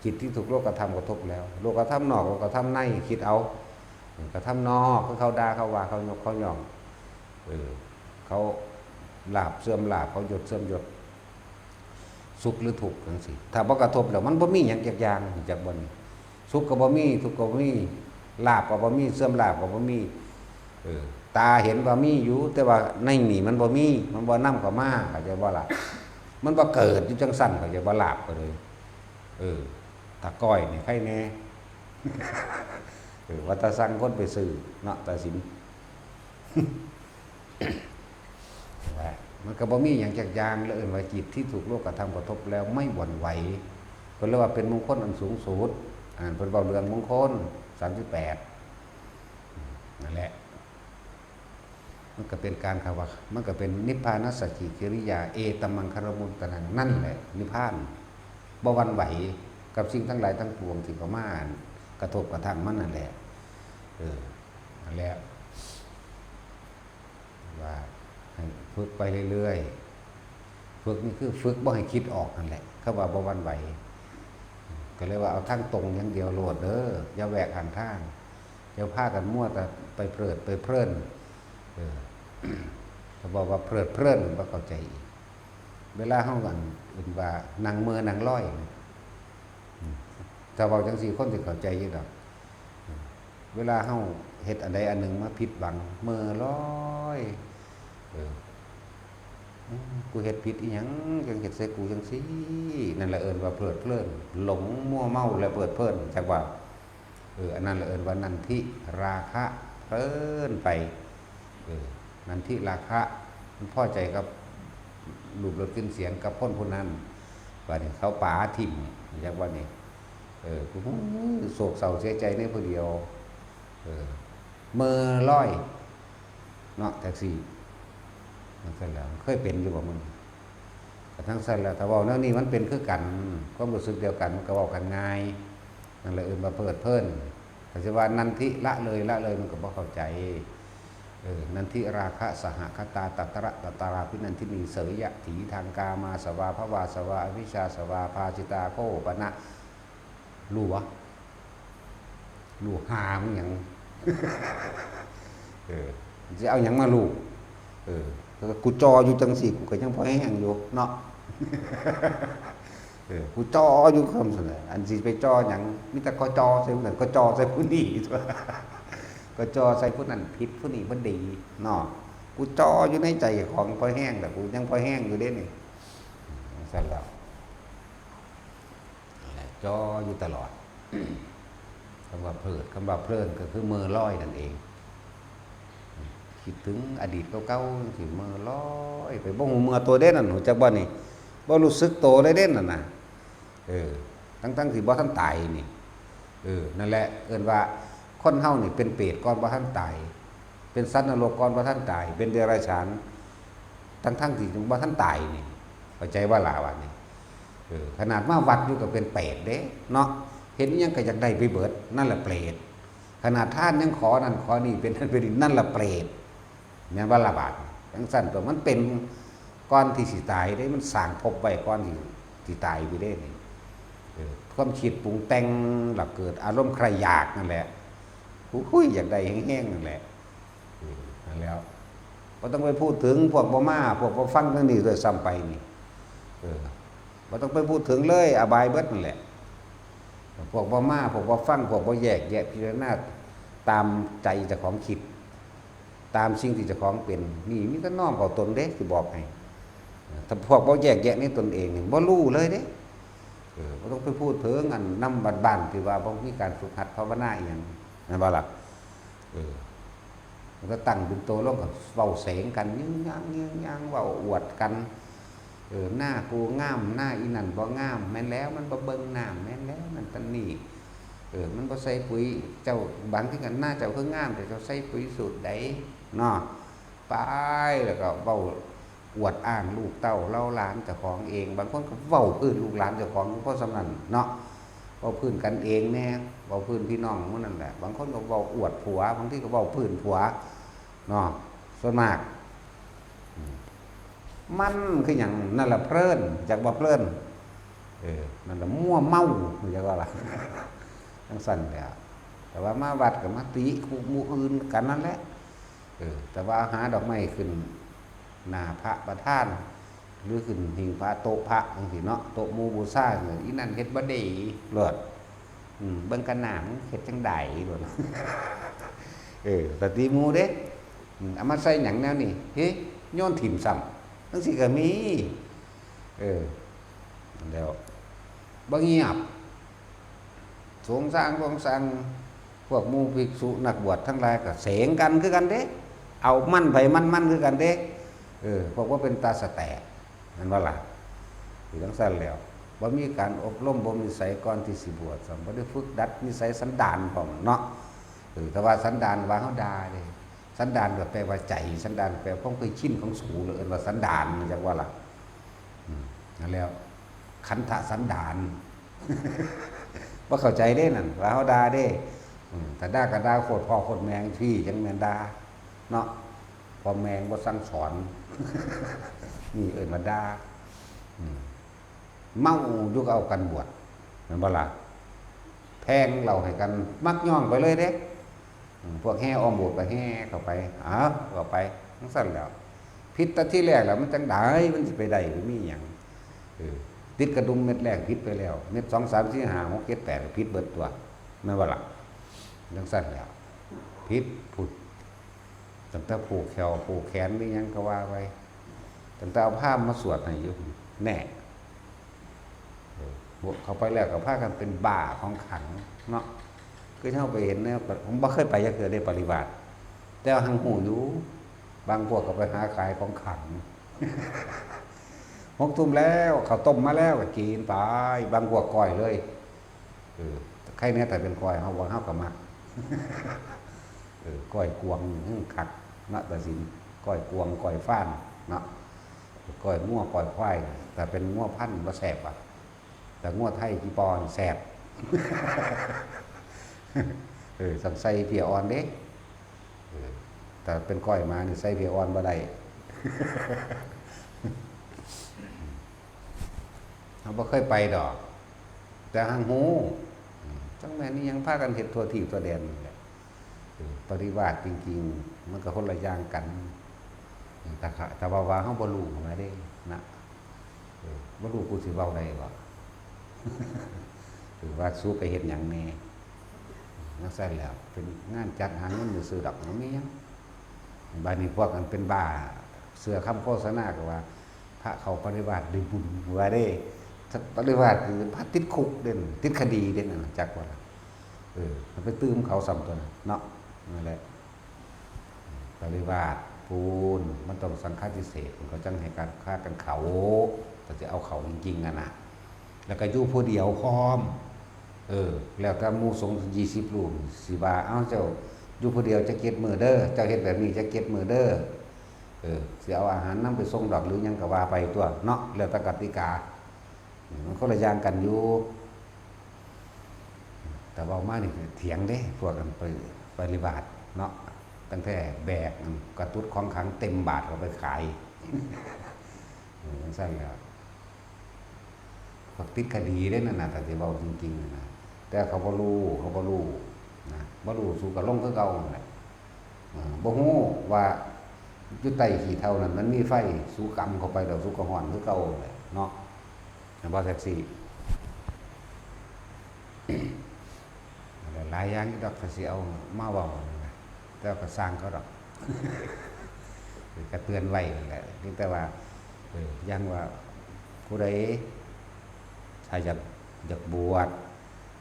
จิตที่ถูกโลกธรรมกระทบแล้วโลกธรรมนอกโลกธรรมในคิดเอากระทำนอกเขาด่าเขาว่าเขายกเขาย่องเขาลาบเสื่อมลาบเขาหยดเสื่อมหยดสุขหรือทุกข์จังซี่ถ้าบ่กระทบแล้วมันบ่มีหยังจักอย่างจากบ่นี่สุขก็บ่มีทุกข์ก็บ่มีลาบก็บ่มีเสื่อมลาบก็บ่มีตาเห็นว่ามีอยู่แต่ว่าในนี่มันบ่มีมันบ่นำเข้ามาเข้าใจบ่ล่ะมันบ่เกิดอยู่จังซั่นเข้าใจบ่ลาบก็เลยตาก้อยนี่ใครแน่ว่าตาสั่งคนไปซื้อเนาะตาสินมันก็บ่มีหยังจักอย่างแล้วว่าจิตที่ถูกโลกธรรมกระทบแล้วไม่หวั่นไหวเพิ่นเรียกว่าเป็นมงคลอันสูงสุดเพิ่นเว้าเรื่องมงคล38นั่นแหละมันก็เป็นการว่ามันก็เป็นนิพพานัสสจิกิริยาเอตัมมังคารมุตตะนังนั่นแหละนิพพานบ่หวั่นไหวกับสิ่งทั้งหลายทั้งปวงที่เข้ามากระทบกระทั่งมันนั่นแหละนั่นแหละว่าให้ฝึกไปเรื่อยๆฝึกนี่คือฝึกบ่ให้คิดออกนั่นแหละเขาว่าบ่หวั่นไหวก็เลยว่าเอาทางตรงอย่างเดียวโลดอย่าแหวกหันทางอย่าพากันมั่วแต่ไปเพลิดไปเพลินเขาบอกว่าเพลิดเพลินบ่เข้าใจอีกเวลาเฮากันอื่นว่านั่งมือนั่งร้อยถ้าเว้าจังซี่คนสิเข้าใจอยู่ดอกเวลาเฮาเฮ็ดอันใดอันหนึ่งมาผิดหวังมือลอยกูเฮ็ดผิดอีหยังจังเฮ็ดใส่กูจังซี่นั่นแหละเอิ้นว่าเพลิดเพลินหลงมั่วเมาและเพลิดเพลินจักว่าอันนั้นแหละเอิ้นว่านันทิราคะเพลินไปนันทิราคะมันพอใจกับรูปรสกลิ่นเสียงกับคนผู้นั้นว่านี่เขาป๋าทิ่มจักว่านี่กูโศกเศร้าเสียใจในผู้เดียวมือลอยเนาะแท็กซี่มันสั่นแล้วเคยเป็นอยู่บ่มึงกระทั่งสั่นแล้วถ้าเว้าแนวนี้มันเป็นคือกันความรู้สึกเดียวกันมันก็เว้ากันง่ายนั่นแหละมาเปิดเพิ่นแต่สิว่านันทิละเลยมันก็บ่เข้าใจนันทิราคะสหคตาตัตระตัตราภินันทินีเสยยะถีทางกามาสวาภวาสวาอวิชชาสวาภาจิตาโคปนะรู้วะรู้หามึงหยังจะเอาหยังมารู้กูจออยู่จังสิกูก็ยังพอแห้งอยู่เนาะกูจออยู่คำเสนออันสิไปจอหยังมีแต่ก็จอใส่ผู้นั้นก็จอใส่ผู้นี้ก็จอใส่ผู้นั้นผิดผู้นี้บ่ดีเนาะกูจออยู่ในใจของพอแห้งแต่กูยังพอแห้งอยู่เด้นี่สั่นแล้วจออยู่ตลอดคำว่าเพลิดคำว่าเพลินก็คือมือลอยนั่นเองคิดถึงอดีตเก่าๆสิมือลอยไปบ่ฮู้เมื่อตัวเด่นนั่นหูจักบ่นี่บ่รู้สึกโตได้เด่นนั่นน่ะทั้งที่บ่ทันตายนี่นั่นแหละเอิ้นว่าคนเฮานี่เป็นเปรตก่อนบ่ทันตายเป็นสัตว์นรกก่อนบ่ทันตายเป็นเดรัจฉานทั้งที่บ่ทันตายนี่เข้าใจว่าล่ะว่านี่ขนาดมาวัดอยู่ก็เป็นเปรตเด้เนาะเห็นยังก็อยากได้ไปเบิดนั่นแหละเปรตขนาดท่านยังขอนั่นขอนี่เป็นนั่นแหละเปรตแม่นว่าละบาดจังซั่นตัวมันเป็นก่อนที่สิตายได้มันสร้างภพไว้ก่อนที่สิตายไปได้นี่ความคิดปรุงแต่งหลักเกิดอารมณ์ใครอยากนั่นแหละคุยอยากได้แห้งๆนั่นแหละนั่นแล้วบ่ต้องไปพูดถึงพวกบ่มาพวกบ่ฟังเรื่องนี้ด้วยซ้ำไปนี่บ่ต้องไปพูดถึงเลยอบายเบิดนั่นแหละพวกบ่มาพวกบ่ฟังพวกบ่แยกแยะพิจารณาตามใจเจ้าของคิดตามสิ่งที่เจ้าของเป็นนี่มีแต่น้อมเข้าตนเด้สิบอกให้ถ้าพวกบ่แยกแยะในตนเองนี่บ่รู้เลยเด้บ่ต้องไปพูดถึงอันนำบ้านๆที่ว่าบ่มีการฝึกหัดภาวนาอีหยังนั่นบ่ล่ะมันก็ตั้งเป็นโตลงก็เว้าเสงกันยึงยังเว้าอวดกันหน้ากูงามหน้าอีนั่นบ่งามแม่นแล้วมันบ่เบิ่งน้ำแม่นแล้วมันตันนี่มันบ่ใส่ปุ๋ยเจ้าบางที่กันหน้าเจ้าคืองามแต่เจ้าใส่ปุ๋ยสูตรใดเนาะไปแล้วก็เว้า อวดอ้างลูกเต้าเล่าหลานเจ้าของเองบางคนก็เว้าพื้นลูกหลานเจ้าของเพราะสำนันเนาะเว้าพื้นกันเองแน่เว้าพื้นพี่น้องมันนั่นแหละบางคนก็เว้าอวดผัวบางทีก็เว้าพื้นผัวเนาะส่วนมากมันคืออย่างนั่นแหละเพลินจากบ่เพลินนั่นแหละมั่วเมาเรียกว่าอะไรทั้งสั้นเลยแต่ว่ามาวัดกับมาตีคู่หมู่อื่นกันนั่นแหละแต่ว่าหาดอกไม้ขึ้นหน้าพระประธานหรือขึ้นหิ้งพระโต๊ะพระบางทีเนาะโต๊ะหมู่บูชาเนี่ยอีนั่นเฮ็ดบ่ดีเลิศเบิ่งกันหน้ามันเฮ็ดจังได๋โลดแต่ตีหมู่เด้เอามาใส่หยังแนวนี้เฮ้ยโยนถิ่มซ้ำจังซี่ก็มีแล้วบ่เงียบสงสารพวกหมู่ภิกษุนักบวชทั้งหลายก็เสงกันคือกันเด้เอามั่นไผมั่นคือกันเด้พวกว่าเป็นตาสแตกนั่นว่าล่ะอยู่ทั้งสั้นแล้วบ่มีการอบรมบ่มีนิสัยก่อนที่สิบวชสมบ่ได้ฝึกดัดนิสัยสันดานพร้อมเนาะแต่ว่าสันดานว่าเฮาด่าเด้สันดานก็แปลว่าใจสันดานแปลว่าความเคยชินของสูเลยว่าสันดานจังว่าล่ะนั่นแล้วขันธสันดานบ่เข้าใจเด้นั่นว่าเฮาด่าเด้แต่ด่าก็ด่าโคตรพ่อโคตรแม่งพี่จังแม่นด่าเนาะพอแมงบ่สั่งสอนนี่มาด่าเมาอยู่เอากันบวชแม่นบ่ล่ะแพงเราให้กันมักย่องไปเลยเด้พวกแห่อ้อมโบสถ์ก็แห่เข้าไปเข้าไปทั้งสั้นแล้วผิดแต่ที่แรกแล้วมันจังได๋มันสิไปได้หรือมีหยังติดกระดุมเม็ดแรกผิดไปแล้วเม็ด2 3 4 5 6 7 8ผิดเบิดตัวแม่นบ่ล่ะทั้งสั้นแล้วผิดผุดตั้งแต่ผูกแขนนี่ยังก็ว่าไปตั้งแต่เอาผ้ามาสวดให้อยู่แน่เขาไปแล้วกับผ้ากันเป็นบ้าของขังเนาะคือเท่าไปเห็นเนี่ยผมบ่เคยไปยังเคยได้ปฏิบัติแต่หังหูอยู่บางพวกก็ไปหาขายของขัง6 ทุ่มแล้วเขาต้มมาแล้วก็กินไปบางพวกก้อยเลยใครเนี่ยแต่เป็นก้อยเฮาบ่เฮาก็มักก้อยกวงขัดเนาะแต่สิก้อยกวงก้อยฟ้านเนาะก้อยงัวก้อยควายแต่เป็นงัวพันธุ์บ่แซ่บอ่ะแต่งัวไทยจีปอนแซ่บสั่งใส่เพียอ่อนเด้แต่เป็นก้อยมานี่ใส่เพียอ่อนบ่ได้เราบ่เคยไปดอกแต่หังหูจังแม่นี่ยังพากันเฮ็ดทั่วที่ทั่วแดนปริวาสจริงๆมันก็คนละอย่างกันแต่ว่าเฮาบ่รู้มาเด้นะบ่รู้กูสิเว้าได้บ่หรือว่าสู้ไปเฮ็ดหยังแน่นักใส่แล้วเป็นงานจัดหาเงินซื้อดอกบ่มีหยังบาดนี้พวกกันเป็นบ้าเสื้อคำโฆษณาก็ว่าพระเขาปริวาสได้บุญว่าเด้ปริวาสคือพระติดคุกเด่นติดคดีเด่นน่ะจักว่ามันไปตื้มเขาซ้ำตัวเนาะนั่นแหละปริวาสปูนมันต้องสังฆาทิเศษมันก็จังให้การฆ่ากันเขาแต่จะเอาเขาจริงๆนะแล้วก็อยู่ผู้เดียวพร้อมแล้วถ้าหมู่สงฆ์20 รูปสิว่าเอ้าเจ้าอยู่ผู้เดียวจะเก็บมือเด้อเจ้าเฮ็ดแบบนี้จะเก็บมือเด้อสิเอาอาหารนำไปส่งดอกหรือหยังก็ว่าไปตัวเนาะแล้วแต่กติกามันคนละอย่างกันอยู่แต่ว่ามานี่เถียงเด้พวกกันไปปฏิบัติเนาะตั้งแต่แบกกระตุ้ดของขังเต็มบาทก็ไปขายสั่นแล้วพวกติดคดีได้นั่นน่ะแต่สิเว้าจริงๆนะแต่เขาบ่รู้นะบ่รู้สู่กับลงคือเก่านั่นแหละบ่ฮู้ว่าอยู่ใต้ขี้เถ้านั้นมันมีไฟสู่กรรมเข้าไปแล้วสู่กระห้อนคือเก่าแหละเนาะบ่แท็กซี่หลายอย่างดอกก็สิเอามาเว้าแต่ก็สร้างเขาดอกก็เตือนไว้นั่นแหละแต่ว่ายังว่าผู้ใดถ้าอยากบวช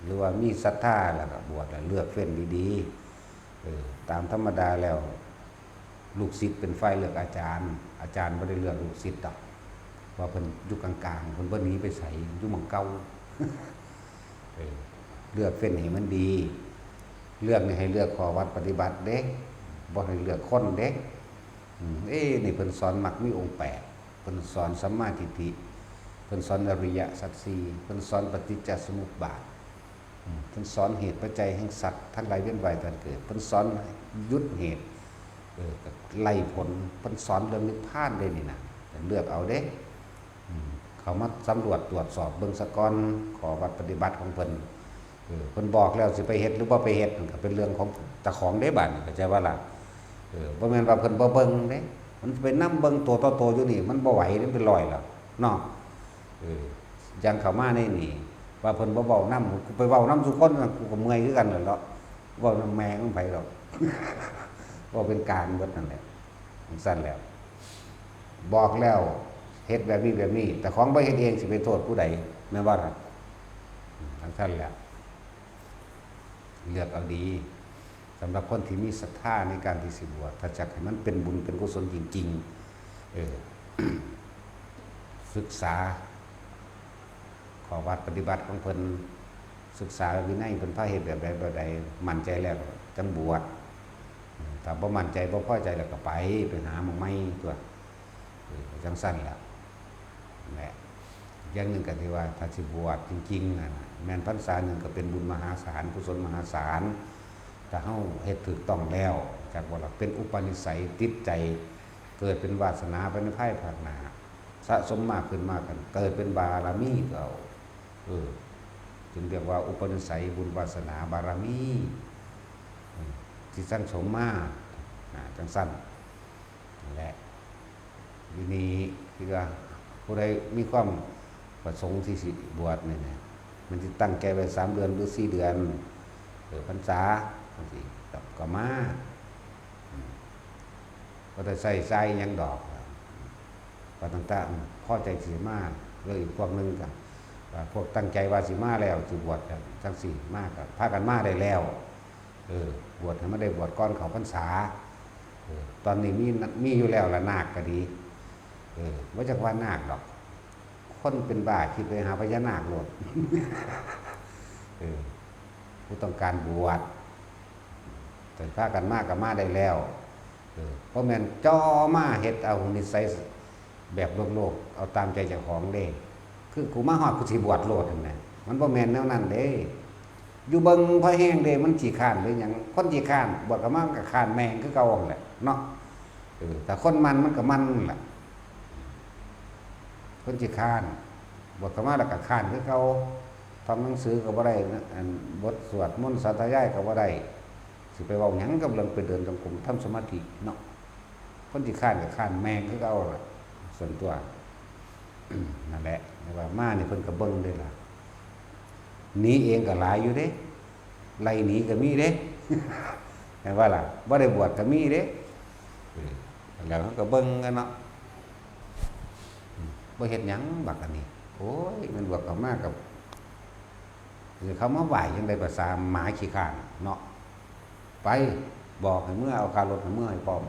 หรือว่ามีศรัทธาแล้วก็บวชแล้วเลือกเฟ้นดีๆตามธรรมดาแล้วลูกศิษย์เป็นฝ่ายเลือกอาจารย์บ่ได้เลือกลูกศิษย์ดอกว่าเพิ่นอยู่กลางๆเพิ่นบ่หนีไปไสอยู่หม้องเก่าเลือกเฟ้นให้มันดีเลือกนี่ให้เลือกข้อวัดปฏิบัติเด้บ่ให้เลือกคนเด้นี่เพิ่นสอนมักมีองค์8 เพิ่นสอนสัมมาทิฏฐิเพิ่นสอนอริยสัจสี่เพิ่นสอนปฏิจจสมุปบาทเพิ่นสอนเหตุปัจจัยแห่งสัตว์ทั้งหลายเวียนว่ายตายเกิดเพิ่นสอนยุดเหตุไล่ผลเพิ่นสอนเรื่องนิพพานได้นี่นะเลือกเอาเด้เขามาสำรวจตรวจสอบเบิ่งสะก้อนขอวัดปฏิบัติของเพิ่นเพิ่นบอกแล้วสิไปเฮ็ดหรือบ่ไปเฮ็ดก็เป็นเรื่องของเจ้าของได้บัดนี้เข้าใจว่าล่ะบ่แม่นว่าเพิ่นบ่เบิ่งเด้มันไปนำเบิ่งตัวต่อตัวอยู่นี่มันบ่ไหวมันเป็นรอยแล้วเนาะยังเข้ามาในนี่ว่าเพิ่นบ่เว้านำกูไปเว้านำทุกคนกูก็เมื่อยคือกันนั่นแหละเว้านำแม่ของไผหรอกบ่เป็นกลางเบิดนั่นแหละสั้นแล้วบอกแล้วเฮ็ดแบบนี้แต่ของบ่เฮ็ดเองสิไปโทษผู้ใดแม่นบ่ล่ะทั้งท่านแล้วเลือกเอาดีสำหรับคนที่มีศรัทธาในการที่สิบวชถ้าจักให้มันเป็นบุญเป็นกุศลจริงๆศึกษาขอวัดปฏิบัติของเพิ่นศึกษาวินัยเพิ่นพาเฮ็ดแบบใดมั่นใจแล้วจังบวชถ้าบ่มั่นใจบ่พอใจแล้วก็ไปหาหม่องใหม่ตัวจังซั่นล่ะแหละอย่างหนึ่งก็ที่ว่าถ้าสิบวชจริงๆแม่นพรรษาหนึ่งก็เป็นบุญมหาศาลกุศลมหาศาลถ้าเฮาเฮ็ดถูกต้องแล้วจากว่าเป็นอุปนิสัยติดใจเกิดเป็นวาสนาไปในภายภาคหน้าสะสมมากขึ้นมากกันเกิดเป็นบารมีก็จึงเรียกว่าอุปนิสัยบุญวาสนาบารมีที่สั่งสมมาจังสั้นนั่นแหละทีนี้ที่ว่าผู้ใดมีความประสงค์ที่สิบวชนี่นะมันจะตั้งใจไว้3 เดือนหรือ4 เดือนพรรษาสิก็มาก็ได้ใส่ใจยังดอกก็ต่างๆพ่อใจสีมาเลยอีกพวกนึงกันพวกตั้งใจว่าสีมาแล้วสิบวชจังสี่มากกับพากันมาได้แล้วบวชให้ไม่ได้บวชก้อนเขาพรรษาตอนนี้มีอยู่แล้วละนาคก็ดีว่าจะว่านาคดอกคนเป็นบ้าคิดไปหาพญานาคโลดผู้ต้องการบวชแต่พากันมากกับมาได้แล้วเพราะแม่นจ่อมาเฮ็ดเอานิสัยแบบโลกเอาตามใจเจ้าของเด้คือกูมาฮอดกูสิบวชโลดนั่นแหละมันบ่แม่นแนวนั้นเด้อยู่เบิ่งพอแห้งเด้มันขี้ข้านหรือหยังคนขี้ข้านบวชก็มันก็ข้านแม่งคือเก่าหั่นแหละเนาะแต่คนมันก็มันนั่นแหละคนขี้ข้านบวชก็มาแล้วก็ข้านคือเก่าทำหนังสือก็บ่ได้บทสวดมนต์สาธยายก็บ่ได้สิไปเว้าหยังกับเรื่องไปเดินจงกรมทำสมาธิเนาะคนที่ข้านก็ข้านแมงคือเอาล่ะส่วนตัวนั่นแหละว่ามานี่เพิ่นก็เบิ่งได้ล่ะหนีเองก็หลายอยู่เด้ไล่หนีก็มีเด้เห็นว่าล่ะบ่ได้บวชก็มีเด้แล้วเขาก็เบิ่งกันเนาะบ่เฮ็ดหยังบักอันนี้โอ้ยมันบวชก็มากับเขามาไหวยังได้ภาษาหมาขี้ข้านเนาะไปบอกให้เมื่อเอาคารถให้เมื่อให้พร้อม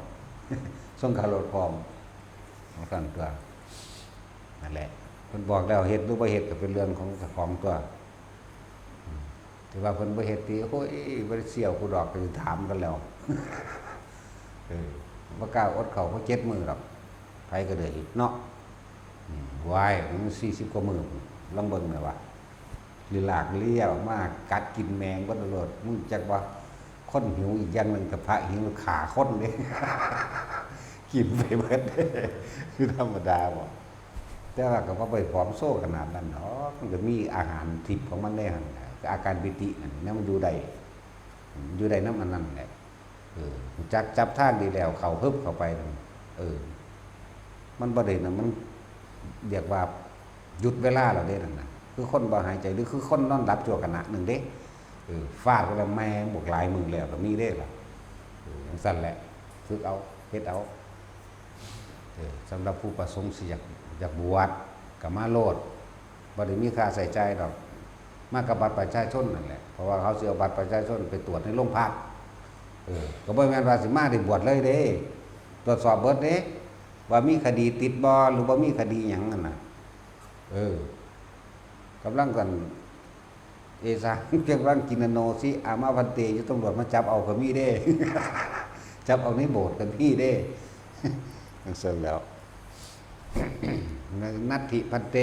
ส่งคารถพร้อมของท่านตัวนั่นแหละเพิ่นบอกแล้วเฮ็ดหรือบ่เฮ็ดก็เป็นเรื่องของตัวแต่ว่าเพิ่นบ่เฮ็ดติโอ้ยบ่ได้เสี่ยวผู้ดอกก็สิถามกันแล้วบ่กล้าอดเข้าเพราะ7 มื้อหรอกไผก็เด้ออีกเนาะวายมัน40 กว่ามื้อลำเบิ่งแม่ว่าลีลากเลี้ยวมากกัดกินแมงบ่ตลอดมึงจักว่าคนหิวอีกอย่างนึงกับพระหิวขาคนเด้กินไปเบิดคือธรรมดาบ่แต่ว่าก็บ่ไปผอมโซ่ขนาดนั้นเนาะมันก็มีอาหารทิพย์ของมันได้หั่นอาการปิตินั่นมันอยู่ได้นำอันนั้นแหละจับทางดีแล้วเข้าฮึบเข้าไปมันบ่ได้นะมันเรียกว่าหยุดเวลาแล้วเด้นั่นน่ะคือคนบ่หายใจหรือคือคนนอนหลับชั่วขณะหนึ่งเด้ฟาดก็แล้วแม่บวกหลายมือแล้วก็มีเด้ล่ะจังซั่นแหละฝึกเอาเฮ็ดเอาสำหรับผู้ประสงค์สิอยากบวชก็มาโลดบ่ได้มีค่าใช้จ่ายดอกมากับบัตรประชาชนนั่นแหละเพราะว่าเขาสิเอาบัตรประชาชนไปตรวจในโรงพักก็บ่แม่นว่าสิมาได้บวชเลยเด้ตรวจสอบเบิดเด้ว่ามีคดีติดบ่หรือบ่มีคดีหยังนั่นน่ะกำลังกันเอซาเกี่ยวกับกินโนสิอามาพันเตอยู่ตำรวจมาจับเอาก็มีเด้ จับเอาในโบสถ์กันพี่เด้จังซั่นแล้ว นัตถิพันเต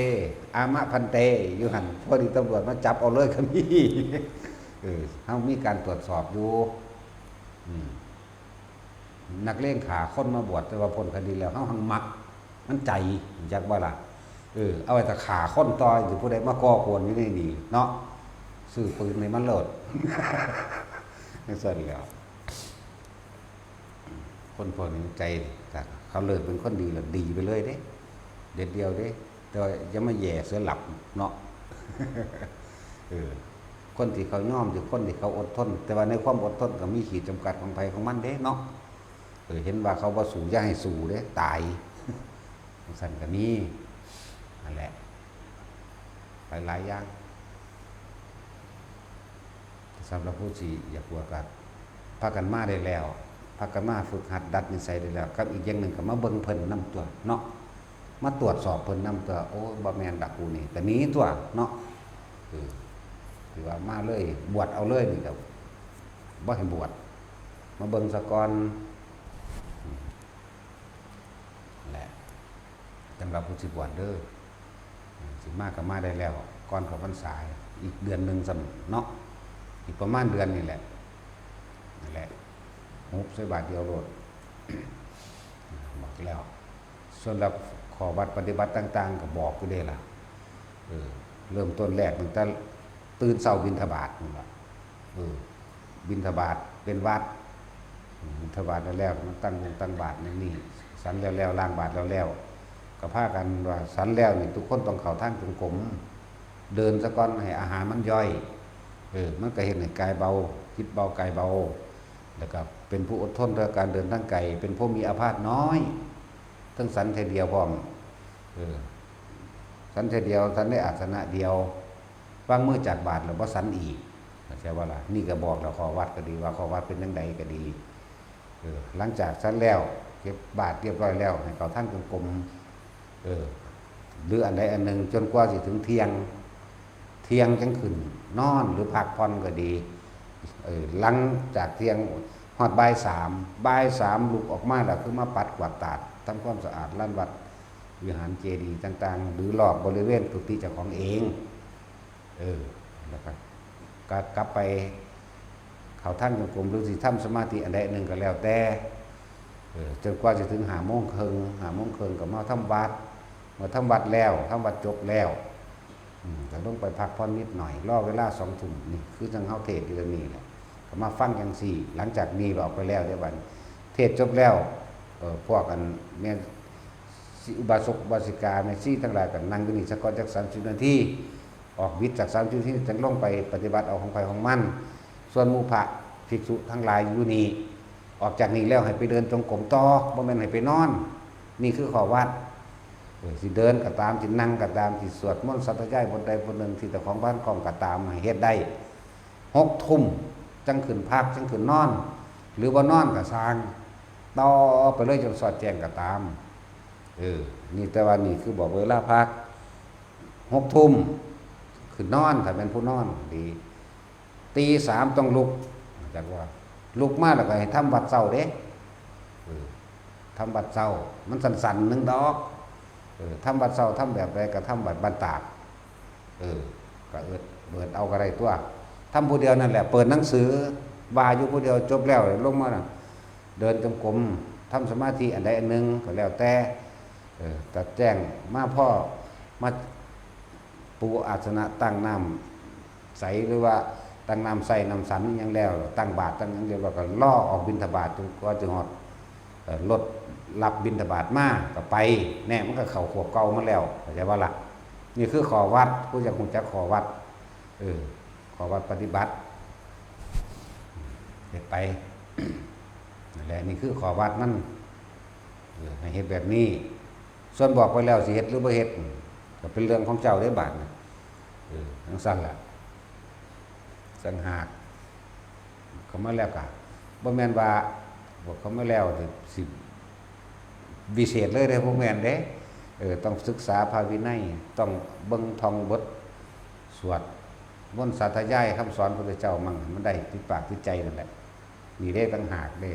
อามะพันเตอยู่หันพอดีตำรวจมาจับเอาเลยก็มีเขามีการตรวจสอบอยู่นักเลงขาคนมาบวชแต่ว่าพ้นคดีแล้วเขาหังมักมันใจจักว่าล่ะเอาไว้แต่ขาคนต่อยหรือผู้ใดมาก่อควรอยู่ในนี่เนาะซื้อปืนในมันโหลดไม่สนแล้วคนพวกนี้ใจจากเขาเลิกเป็นคนดีแล้วดีไปเลยเด้เด็ดเดียวเด้แต่ยังไม่แย่เสือหลับเนาะคนที่เขาย่อมหรือคนที่เขาอดทนแต่ว่าในความอดทนก็มีขีดจำกัดของภัยของมันเด้เนาะเห็นว่าเขาบ่สู้อย่าให้สู้เด้ตายสั่นก็มีนั่นแหละหลายอย่างสำหรับผู้ที่อยากบวชกันพากันมาได้แล้วพากันมาฝึกหัดดัดนิสัยได้แล้วกับอีกอย่างหนึ่งก็มาเบิ่งเพิ่นนำตัวเนาะมาตรวจสอบเพิ่นนำตัวโอ้บ่แม่นดักกูนี่ก็หนีตัวเนาะคือว่ามาเลยบวชเอาเลยนี่ก็บ่ให้บวชมาเบิ่งซะก่อนแหละสำหรับผู้สิบวชเด้อสิมาก็มาได้แล้วก่อนเข้าพรรษาอีกเดือนนึงซั่นเนาะอีกประมาณเดือนนี่แหละนั่นแหละหุบใส่บาทเดียวโลดบอกแล้วส่วนรับขอวัดปฏิบัติต่างๆก็บอกอยู่ได้ล่ะเริ่มต้นแรกตั้งแต่ตื่นเช้าบิณฑบาตนั่นล่ะบิณฑบาตเป็นวัดบิณฑบาตแล้วมันตั้งบาตรนี่สันแล้วล้างบาตรแล้วก็พากันว่าสันแล้วนี่ทุกคนต้องเข้าทางจงกรมเดินซะก่อนให้อาหารมันย่อยมันก็เห็นให้กายเบาจิตเบากายเบาแล้วก็เป็นผู้อดทนต่อการเดินทางไกลเป็นผู้มีอาพาธน้อยทั้งสันเทเดียวพร้อมสันเทเดียวสันได้อาสนะเดียววางมือจากบาทแล้วบ่สันอีกใช่ว่าล่ะนี่ก็บอกแล้วขอวัดก็ดีว่าขอวัดเป็นจังไดก็ดีหลังจากสันแล้วเก็บบาทเรียบร้อยแล้วให้เขาท่านกลมหรืออันใดอันหนึ่งจนกว่าสิถึงเที่ยงจังขึ้นนอนหรือพักผ่อนก็ดีหลังจากเที่ยงฮอดบ่าย3ลุกออกมาแล้วคือมาปัดกวาดตาดทำความสะอาดลานวัดวิหารเจดีย์ต่างๆหรือรอบบริเวณกุฏิเจ้าของเองแล้วก็กลับไปเขาท่านจงกรมหรือสิทำสมาธิอันใดอันหนึ่งก็แล้วแต่จนกว่าจะถึง5 โมงครึ่งก็มาทำวัดแล้วทำวัดจบแล้วก็ต้องไปพักผ่อนนิดหน่อยรอเวลา20 ทุ่มนี่คือจังเฮาเทศน์อยู่นี่แหละก็มาฟังจังซี่หลังจากนี้เราออกไปแล้วได้บัดเทศน์จบแล้วพวกกันแม่อุบาสกอุบาสิกาแม่ชีทั้งหลายก็นั่งอยู่นี่สักก่อนจัก30 นาทีออกวิทย์จาก30 นาทีจังลงไปปฏิบัติเอาของใครของมันส่วนหมู่พระภิกษุทั้งหลายอยู่นี่ออกจากนี้แล้วให้ไปเดินจงกรมต่อบ่แม่นให้ไปนอนนี่คือข้อวัดสิเดินก็ตามสินั่งก็ตามสิสวดมนต์สัตยายบทใดบทหนึ่งที่เจ้าของบ้านของก็ตามให้เฮ็ดได้6 ทุ่มจังขึ้นพักจังขึ้นนอนหรือว่านอนก็สร้างต่อไปเลยจนสอดแจ้งก็ตามนี่แต่ว่านี่คือบอกเวลาพัก6 ทุ่มขึ้นนอนถ้าเป็นผู้นอนดีตี 3ต้องลุกจากว่าลุกมาแล้วก็ให้ทำวัดเช้าเด้ทำวัดเช้ามันสั่นๆนึงดอกทำวัดเช้าทำแบบใดก็ทำวัดบ้านตากก็เปิดเอาก็ได้ตัวทำผู้เดียวนั่นแหละเปิดหนังสือว่าอยู่ผู้เดียวจบแล้วลงมาเดินจงกรมทำสมาธิอันใดอันหนึ่งก็แล้วแต่ตัดแจ้งมาพ่อมาปูอาสนะตั้งน้ำใสหรือว่าตั้งน้ำใส่น้ำสันยังแล้วตั้งบาตรตั้งยังเดียวก็ล่อออกบิณฑบาตจนกว่าจะหอดรถรับบิณฑบาตมาก็ไปแน่มันก็เข่าขวบเก่ามาแล้วเข้าใจว่าล่ะนี่คือขอวัดผู้จะคงจะขอวัดขอวัดปฏิบัติเด็ดไปนั่นแหละนี่คือขอวัดนั่นให้เฮ็ดแบบนี้ส่วนบอกไปแล้วสิเฮ็ดหรือบ่เฮ็ดก็เป็นเรื่องของเจ้าได้บาดนะทั้งสั้นล่ะสังหากเขามาแล้วก็บ่แม่นว่าบอกเขามาแล้วสิวิเศษเลยเด้อพวกแม่นเด้ต้องศึกษาพระวินัยต้องเบิ่งท่องบทสวดมนต์สาธยายคำสอนพระพุทธเจ้ามั่งมันได้ติดปากติดใจนั่นแหละนี่เด้ต่างหากเด้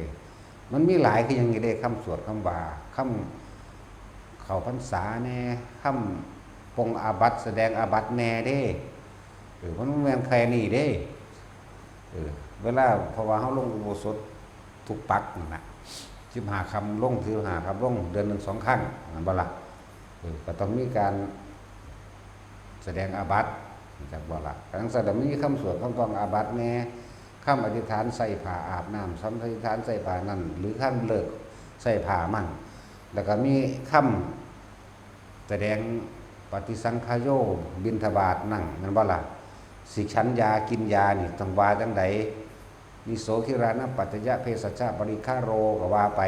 มันมีหลายคืออย่างนี้เด้คำสวดคำว่าค เข้าพรรษาแน่ค่ำปงอาบัติแสดงอาบัติแน่เด้มันบ่แม่นแค่นี้เด้เวลาเพราะว่าเฮาลงอุโบสถทุกปักนั่นน่ะ15ค่ำลง15ค่ำลงเดือนหนึง2ครั้งนั่นบ่ล่ะก็ต้องมีการแสดงอาบัติจากบ่ล่ะทั้งแสดงมีคำสวดคำต้องอาบัติแน่คำอธิษฐานใส่ผ้าอาบน้ำซ้ำอธิษฐานใส่ผ้านั่นหรือคำเลิกใส่ผ้ามั่นแล้วก็มีคำแสดงปฏิสังขโยบิณฑบาตนั่งนั่นบ่ล่ะสิฉันยากินยานี่ต้องว่าจังไดนิโสคิรานะปัจจยะเภสัชชะปริฆาโรก็ว่าไป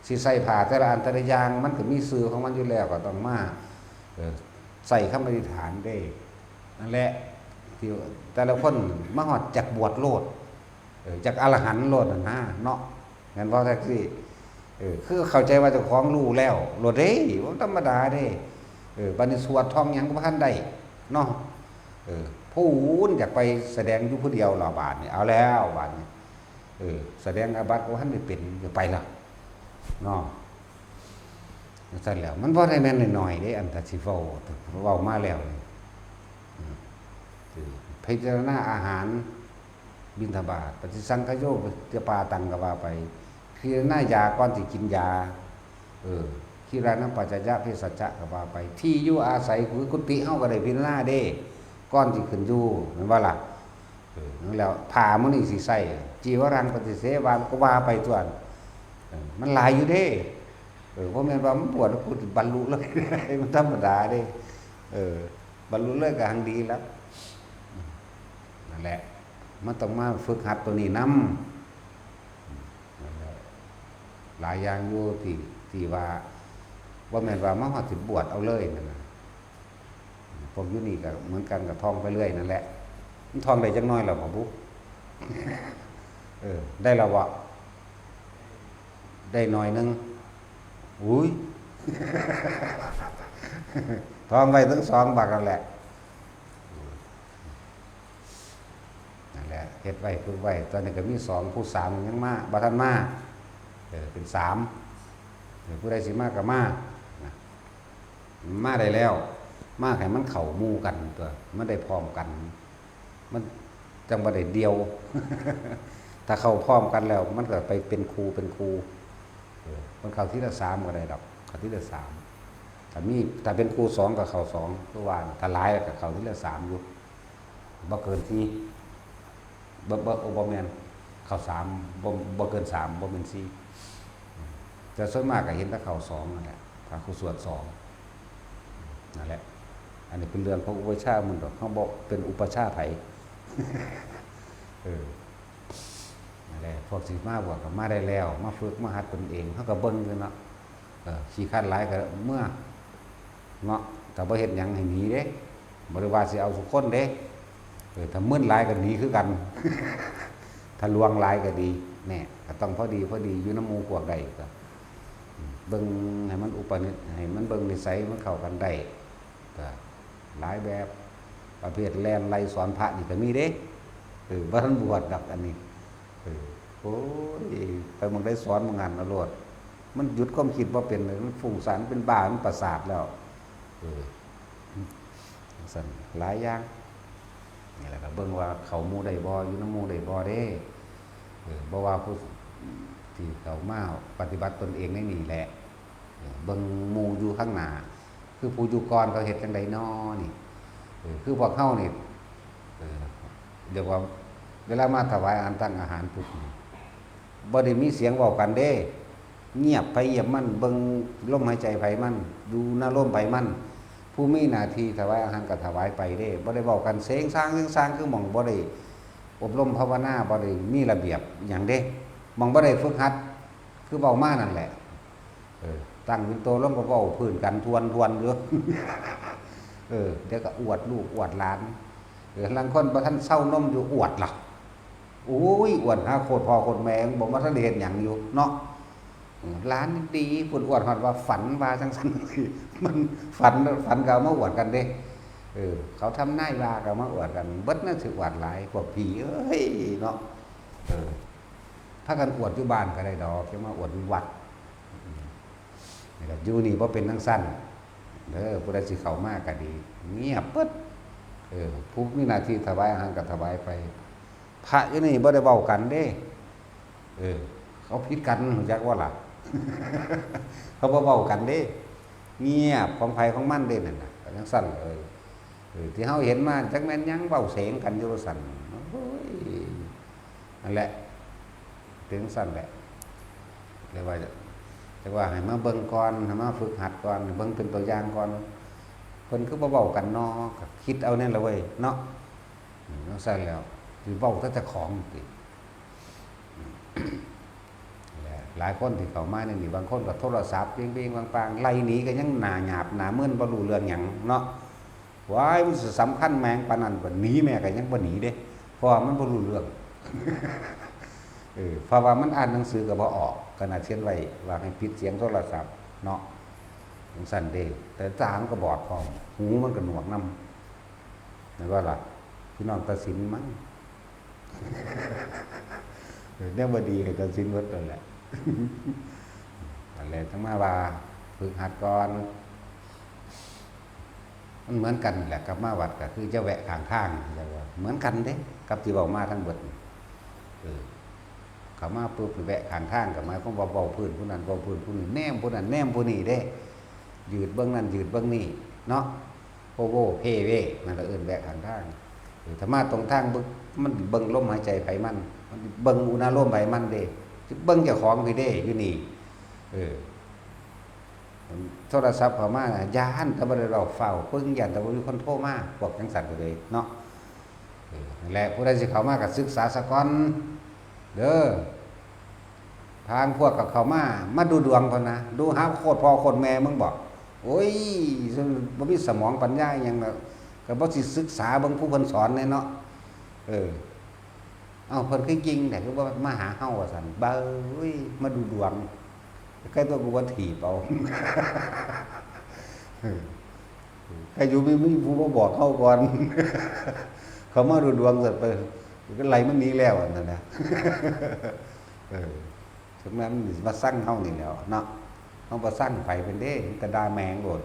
สิใส่ผ้าแต่ละอันแต่ละอย่างมันก็มีชื่อของมันอยู่แล้วก็ต้องมาใส่คำอธิษฐานได้นั่นแหละที่แต่ละคนมาฮอดจักบวชโลดจักอรหันต์โลดนะเนาะงั้นบ่แท็กซี่คือเข้าใจว่าเจ้าของรู้แล้วโลดเด้บ่ธรรมดาเด้บัดนี้สวดท่องหยังก็บ่ทันได้เนาะผู้อื่นอยากไปแสดงอยู่ผู้เดียวล่ะบาดนี้เอาแล้วบาดนี้แสดงอาบัติบ่ทันได้เป็นก็ไปแล้วเนาะซั่นแล้วมันบ่ได้แม่นน้อยๆเด้อันถ้าสิเว้ามาแล้วพิจารณาอาหารบิณฑบาตปฏิสังขโยจะปาตังก็ว่าไปพิจารณายาก่อนสิกินยาคิรานะปัจจยะเภสัชชะก็ว่าไปที่อยู่อาศัยคือกุฏิเฮาก็ได้พิจารณาเด้ก่อนสิขึ้นอยู่แม่นบ่ล่ะนั่นแล้วผ้ามื้อนี้สิใส่จีวรังปฏิเสวาก็ว่าไปตัวมันหลายอยู่เด้บ่แม่นว่ามันปวดแล้วกูบรรลุเลยมันธรรมดาเด้บรรลุเลยก็หังดีแล้วนั่นแหละมันต้องมาฝึกหัดตัวนี้นำหลายอย่างอยู่ที่ว่าแม่นว่ามาฮอดสิบวชเอาเลยนั่นน่ะพวกอยู่นี่ก็เหมือนกันกับท่องไปเรื่อยนั่นแหละมันท่องได้จักหน่อยแล้วบ่บุ๊ได้แล้วบ่ได้หน่อยนึงอุ้ยท่องไว้ถึง2บักนั่นแหละเฮ็ดไว้ฝึกไว้ตอนนี้ก็มี2ผู้3ยังมาบ่ทันมาเป็น3ผู้ใดสิมาก็มาได้แล้วมาให้มันเข้าหมู่กันตัวมันได้พร้อมกันมันจังบ่ได้เดียว ถ้าเข้าพร้อมกันแล้วมันก็ไปเป็นครูมันเข้าทีละ3ก็ได้ดอกเข้าทีละ3ถ้าเป็นครู2ก็เข้า2คือว่าถ้าหลายก็เข้าทีละ3อยู่บ่เกิน4บ่แม่นเข้า3บ่เกิน3บ่แม่น4แต่ส่วนมากก็เห็นแต่เข้า2นั่นแหละถ้าครูสวด2นั่นแหละอันนี้เป็นเรื่องของอุปชฌาย์มึงดอกเฮาบ่เป็นอุปชฌาย์ไผนั่นแหละพวกสิมาบวชก็มาได้แล้วมาฝึกมาหัดตนเองเฮาก็เบิ่งอยู่เนาะขี้คร้านหลายก็เมื่อเนาะถ้าบ่เฮ็ดหยังให้หนีเด้บ่ได้ว่าสิเอาทุกคนเด้ถ้ามึนหลายก็หนีคือกัน ถ้าลวงหลายก็ดีแน่ก็ต้องพอดีอยู่นำหมู่พวกใดก็เบิ่งให้มันอุปนิสัยให้มันเบิ่งนิสัยมันเข้ากันได้ก็หลายแบบประเภทแล่นไล่สอนพระนี่ก็มีเด้บ่ทันบวชดอกอันนี้โอ้ยไปมึงได้สอนมึงงานเอาโลดมันหยุดความคิดบ่เป็นเลยมันฟุ้งซ่านเป็นบ้ามันประสาทแล้วสั่นหลายอย่างนี่แหละก็เบิ่งว่าเขาหมู่ได้บ่อยู่นำหมู่ได้บ่เด้บ่ว่าผู้ที่เขามาปฏิบัติตนเองในนี่แหละเบิ่งหมู่อยู่ข้างหน้าคือผู้อยู่ก่อนเขาเฮ็ดจังไดน้อนี่คือพวกเฮานี่เดี๋ยวว่าเวลามาถวายอาหารตั้งอาหารปุ๊บบ่ได้มีเสียงเว้ากันเด้เงียบไปเงียบมันเบิ่งลมหายใจไผมันดูหน้าลมไผมันผู้มีหน้าที่ถวายอาหารก็ถวายไปเด้บ่ได้เว้ากันเสียงสร้างคือหม่องบ่ได้อบรมภาวนาบ่ได้มีระเบียบหยังเด้หม่องบ่ได้ฝึกหัดคือเว้ามานั่นแหละตั้งเป็นโตลงก็เว้าพื้นกันทวนอยู่เดี๋ยวก็อวดลูกอวดหลานลางคนบ่ทันเซานมอยู่อวดล่ะโอ้ยอวดหาโคตรพ่อโคตรแม่บ่ว่าทันได้เฮ็ดหยังอยู่เนาะหลานดีพุ่นอวดฮอดว่าฝันว่าจังซั่นมันฝันก็มาอวดกันเด้เขาทำนายว่าก็มาอวดกันเบิดนั่นสิอวดหลายพวกผีเอ้ยเนาะถ้ากันอวดอยู่บ้านก็ได้ดอกจะมาอวดอยู่วัด นะครับอยู่นี่บ่เป็นทั้งสั้นผู้ใดสิเข้ามาก็ดีเงียบปึ๊ดผู้มีหน้าที่ถวายอาหารก็ถวายไปพระอยู่นี่บ่ได้เว้ากันเด้เขาผิดกันรู้จักว่าล่ะ เขาบ่เว้ากันเด้เงียบของไผของมันเด้นั่นน่ะจังซั่นที่เฮาเห็นมาจักแม่นหยังเว้าเสงกันอยู่ซั่นโอ้ยนั่นแหละถึงซั่นแหละเรียกว่าแต่ว่าให้มาเบิ่งก่อนให้มาฝึกหัดก่อนเบิ่งเป็นตัวอย่างก่อนเพิ่นคือบ่เว้ากันเนาะก็คิดเอานั่นล่ะเว้ยเนาะจังซั่นแล้วสิเว้าแต่เจ้าของติหลายคนที่เข้ามานี่บางคนก็โทรศัพท์เบิ่งๆปางๆไล่หนีก็ยังหน้าหยาบหน้ามึนบ่รู้เรื่องหยังเนาะว้ายมันสำคัญแมงปานนั้นบ่หนีแม่ก็ยังบ่หนีเด้เพราะว่ามันบ่รู้เรื่องเพราะว่ามันอ่านหนังสือก็บ่ออกขนาดเขียนไว้ว่าให้ปิดเสียงโทรศัพท์เนาะจังซั่นเด้แต่ตามันก็บอดพร้อมหูมันก็หนวกนำนั่นว่าล่ะพี่น้องตัดสินมั้งเนี่ยบ่ดีให้ตัดสินหมดนั่นแหละนั่นแหละทั้งมาว่าฝึกหัดก่อนมันเหมือนกันแหละกับมาวัดก็คือจะแวะข้างทางเหมือนกันเด้กับที่เว้ามาทั้งเบิดเขามาปุ๊บไปแวะข้างทางกับหมายความว่าเว้าพื้นผู้นั้นเว้าพื้นผู้นี้แนมผู้นั้นแนมผู้นี้เด้ยืดเบิ่งนั้นยืดเบิ่งนี้เนาะโพโวเพเวมันก็เอิ้นแวะข้างทางถ้ามาตรงทางมันเบิ่งลมหายใจไผมันเบิ่งอุณหภูมิไผมันเด้เบิ่งเจ้าของพี่เด้อยู่นี่โทรศัพท์เข้ามาย่านแต่บ่ได้เราเฝ้าปึ้งย่านแต่บ่มีคนโทรมาพวกจังซั่นก็เลยเนาะนั่นแหละผู้ใดสิเข้ามาก็ศึกษาซะก่อนเด้อทางพวกกับเข้ามาดูดวงพุ่นนะดูหาโคตรพ่อโคตรแม่มึงบอกโอ้ยบ่มีสมองปัญญาหยังก็บ่สิศึกษาเบิ่งผู้เพิ่นสอนแน่เนาะเพิ่นคือจริงแต่คือว่ามาหาเฮาว่าซั่นเบ้ยมาดูดวงใกล้ตัวกูว่าถีบเอาใครอยู่มีผู้มาบอกเขาก่อนเขามาดูดวงเสร็จไปก็ไหลมันนี้แล้วนั่นนะฉะนั้นมาสั่งเฮานี่แล้วเนาะเฮาบ่สั่งไปเป็นเด้กระดาแมงโลด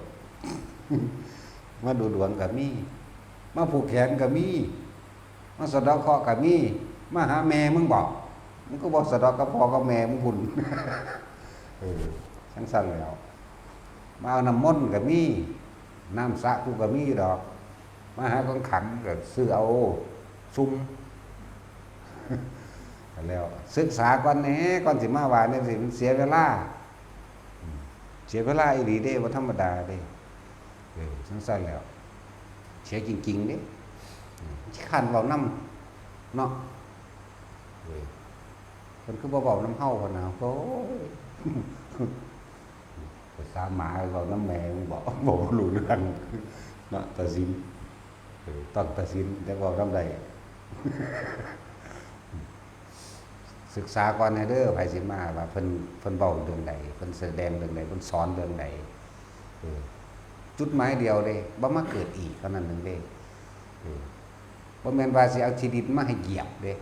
มาดูดวงก็มีมาผูกแขนก็มีมาสะเดาะเคราะห์ก็มีมาหาแม่มึงบอกมึงก็บอกสะเดาะกับพ่อกับแม่มึงพุ่นจังซั่นแล้วมาเอาน้ำมนต์ก็มีน้ำสระกูก็มีดอกมาหาของขังก็ซื้อเอาซุ่มแล้วศึกษาก่อนแหน่ก่อนสิมาว่าเนี่ยสิมันเสียเวลาอีหลีเด้บ่ธรรมดาเด้จังซั่นแล้วเสียจริงๆเด้คันเว้านำเนาะเพิ่นคือบ่เว้านำเฮาพุ่นน่ะโอ้ยภาษาหมาเว้านำแม่มึงบอกบ่รู้เรื่องเนาะตัดสินต้องตัดสินแต่เว้านำได้ศึกษาก่อนให้เด้อไผสิมาว่าเพิ่นเว้าเรื่องใดเพิ่นแสดงเรื่องใดเพิ่นสอนเรื่องใดจุดหมายเดียวเด้บ่มาเกิดอีกเท่านั้นนึงเด้บ่แม่นว่าสิเอาที่ดินมาให้เหยียบเด้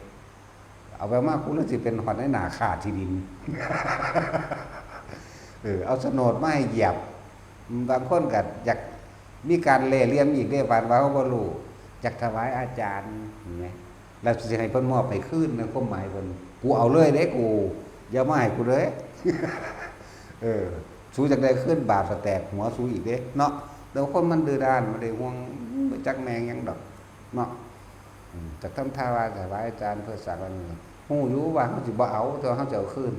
เอาไปมากูแล้วสิเป็นหอดในหน้าค่าที่ดินเอาโฉนดมาให้เหยียบบางคนก็อยากมีการเล่เลี่ยมอีกเด้ปานว่าเขาบ่รู้จักถวายอาจารย์เห็นมั้ยแล้วสิให้เพิ่นมอบให้คืนนั่นความหมายเพิ่นกูเอาเลยเด้กูอย่ามาให้กูเลยสู้จักได้ขึ้นบาปสแตกหัวสู้อีกเด้เนาะแล้วคนมันดื้อด้านบ่ได้ห่วงบ่จักแมงหยังดอกเนาะจักทำท่าว่าถวายอาจารย์เพื่อสร้างอันนี้ฮู้อยู่ว่าเฮาสิบ่เอาแต่เฮาจะเอาคืน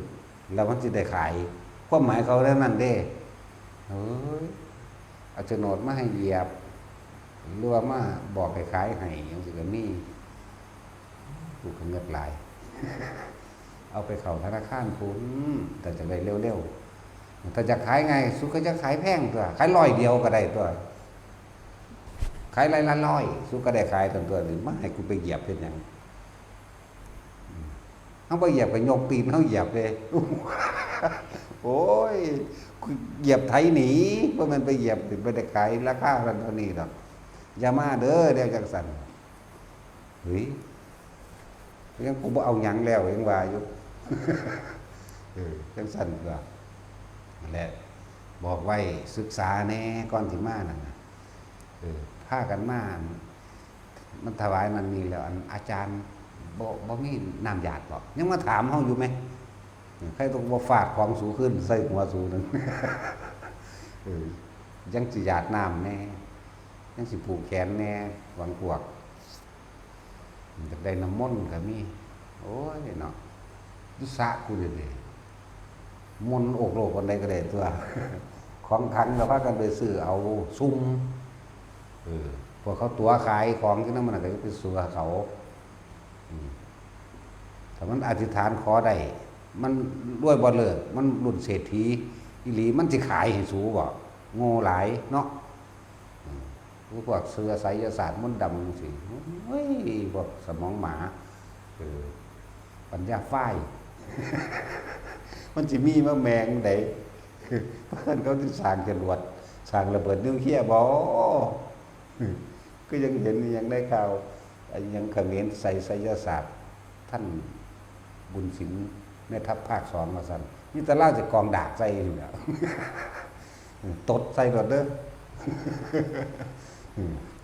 แล้วมันสิได้ขายความหมายเขาเท่านั้นเด้เฮ้ยเอาโฉนดมาให้เหยียบหรือว่ามาบอกให้ขายให้จังซี่ก็มีกูก็เงิดหลายเอาไปเข้าธนาคารคุณแต่จะได้เร็วๆถ้าจะขายไงสุก็จะขายแพงตัวขาย100เดียวก็ได้ตัวขายละ100สุก็ได้ขายตัวหรือมาให้กูไปเหยียบเป็นหยังเฮาบ่เหยียบก็ยกตีนเฮาเหยียบเลยโอ้ยเหยียบไถหนีบ่แม่นไปเหยียบไปได้ขายราคาเท่านี้ดอกอย่ามาเด้อเดี๋ยวจังซั่นเฮ้ยยังกูบ่เอาหยังแล้วยังว่าอยู่จังซั่นก็นั่นแหละ บอกไว้ศึกษาแน่ก่อนสิมานั่นน่ะพากันมามันถวายมันมีแล้วอันอาจารย์บ่มีน้ำหยาดบ่ยังมาถามเฮาอยู่ไหมใครต้องบ่ฟาดของสูงขึ้นใส่หัวสูงนึง ยังสิหยาดน้ำแน่ยังสิผูกแขนแน่หวังพวกจากได้น้ำมนต์ก็มีโอ้ยเนาะยุสะกูเลยมนต์อกโลกคนใดก็ได้ตัว ของขังเราพากันไปซื้อเอาซุ่มพวกเขาตัวขายของที่นั่นมันก็ไปซื้อเขาถ้ามันอธิษฐานขอได้มันด้วยบ่เลิกมันรุ่นเศรษฐีอีหลีมันสิขายให้สูบ่โง่หลายเนาะพวกเสือไสยศาสตร์มนต์ดำสิเฮ้ยพวกสมองหมาปัญญาฝ้าย มันสิมีมาแมงไดเพิ่นเขาสิสร้างจรวดสร้างระเบิดนิวเคลียร์บ่ก็ยังเห็นยังได้ข่าวยังเขมรใส่ไสยศาสตร์ท่านบุญสิงห์แม่ทัพภาค2ว่าซั่นมีแต่ล่าจะกองดาบใส่อยู่แล้ว ตดใส่รถเด้อ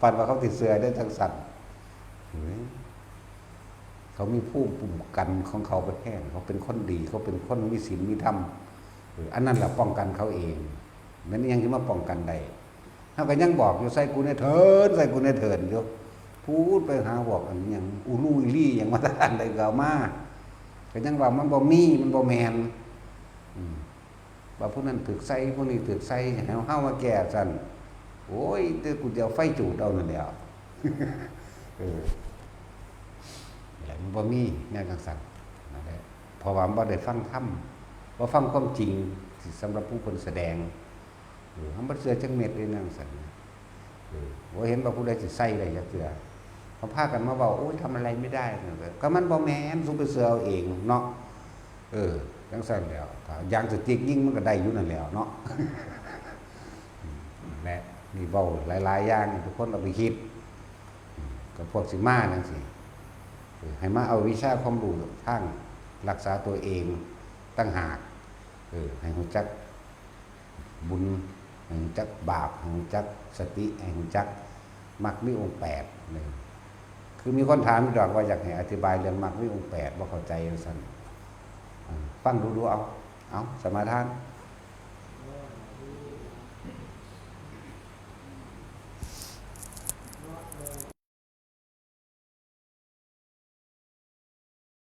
ปันว่าเขาติดเสือได้จังสัตว์เขามีผู้ปุ่มกันของเขาเป็นแห้งเขาเป็นคนดีเขาเป็นคนมีศีลมีธรรมอันนั้นแหละป้องกันเขาเองนั่นยังที่มาป้องกันได้เขาก็ยังบอกอยู่ใส่กูในเถินใส่กูในเถินอยู่พูดไปหาบอกอันยังอูลู่อีลี่ยังมาทานได้เก่ามาก็ยังว่ามันบ่มีมันบ่แมนว่าพวกนั้นถึกใส่พวกนี้ถึกใส่ให้เฮามาแก่ซั่นโอ้ยเดี๋ยวกูเดี๋ยวไฟจูดเอานั่นแหละแล้วมันบ่มีแนวจังซั่นนั่นแหละเพราะว่าบ่ได้ฟังธรรมบ่ฟังความจริงสำหรับผู้คนแสดงเฮาบ่เชื่อจังเม็ดเลยนั่นซั่นบ่เห็นว่าผู้ใดสิใส่ได้จักเทื่อเขาพากันมาเว้าโอ้ยทำอะไรไม่ได้ก็มันบ่แม่นสุไปเสือเอาเองเนาะจังซั่นแล้วถ้ายางสติ๊กยิงมันก็ได้อยู่นั่นแล้วเนาะและมีเว้าหลายๆอย่างทุกคนเอาไปคิดกับพวกสิมาจังซี่ให้มาเอาวิชาความรู้ทางรักษาตัวเองตั้งหากให้รู้จักบุญให้รู้จักบาปให้รู้จักสติให้รู้จักมรรคมีองค์8นี่คือมีคนถามดอกว่าอยากให้อธิบายเรื่องมรรคมีองค์8บ่เข้าใจจังซั่นฟังดูเอาสมาทาน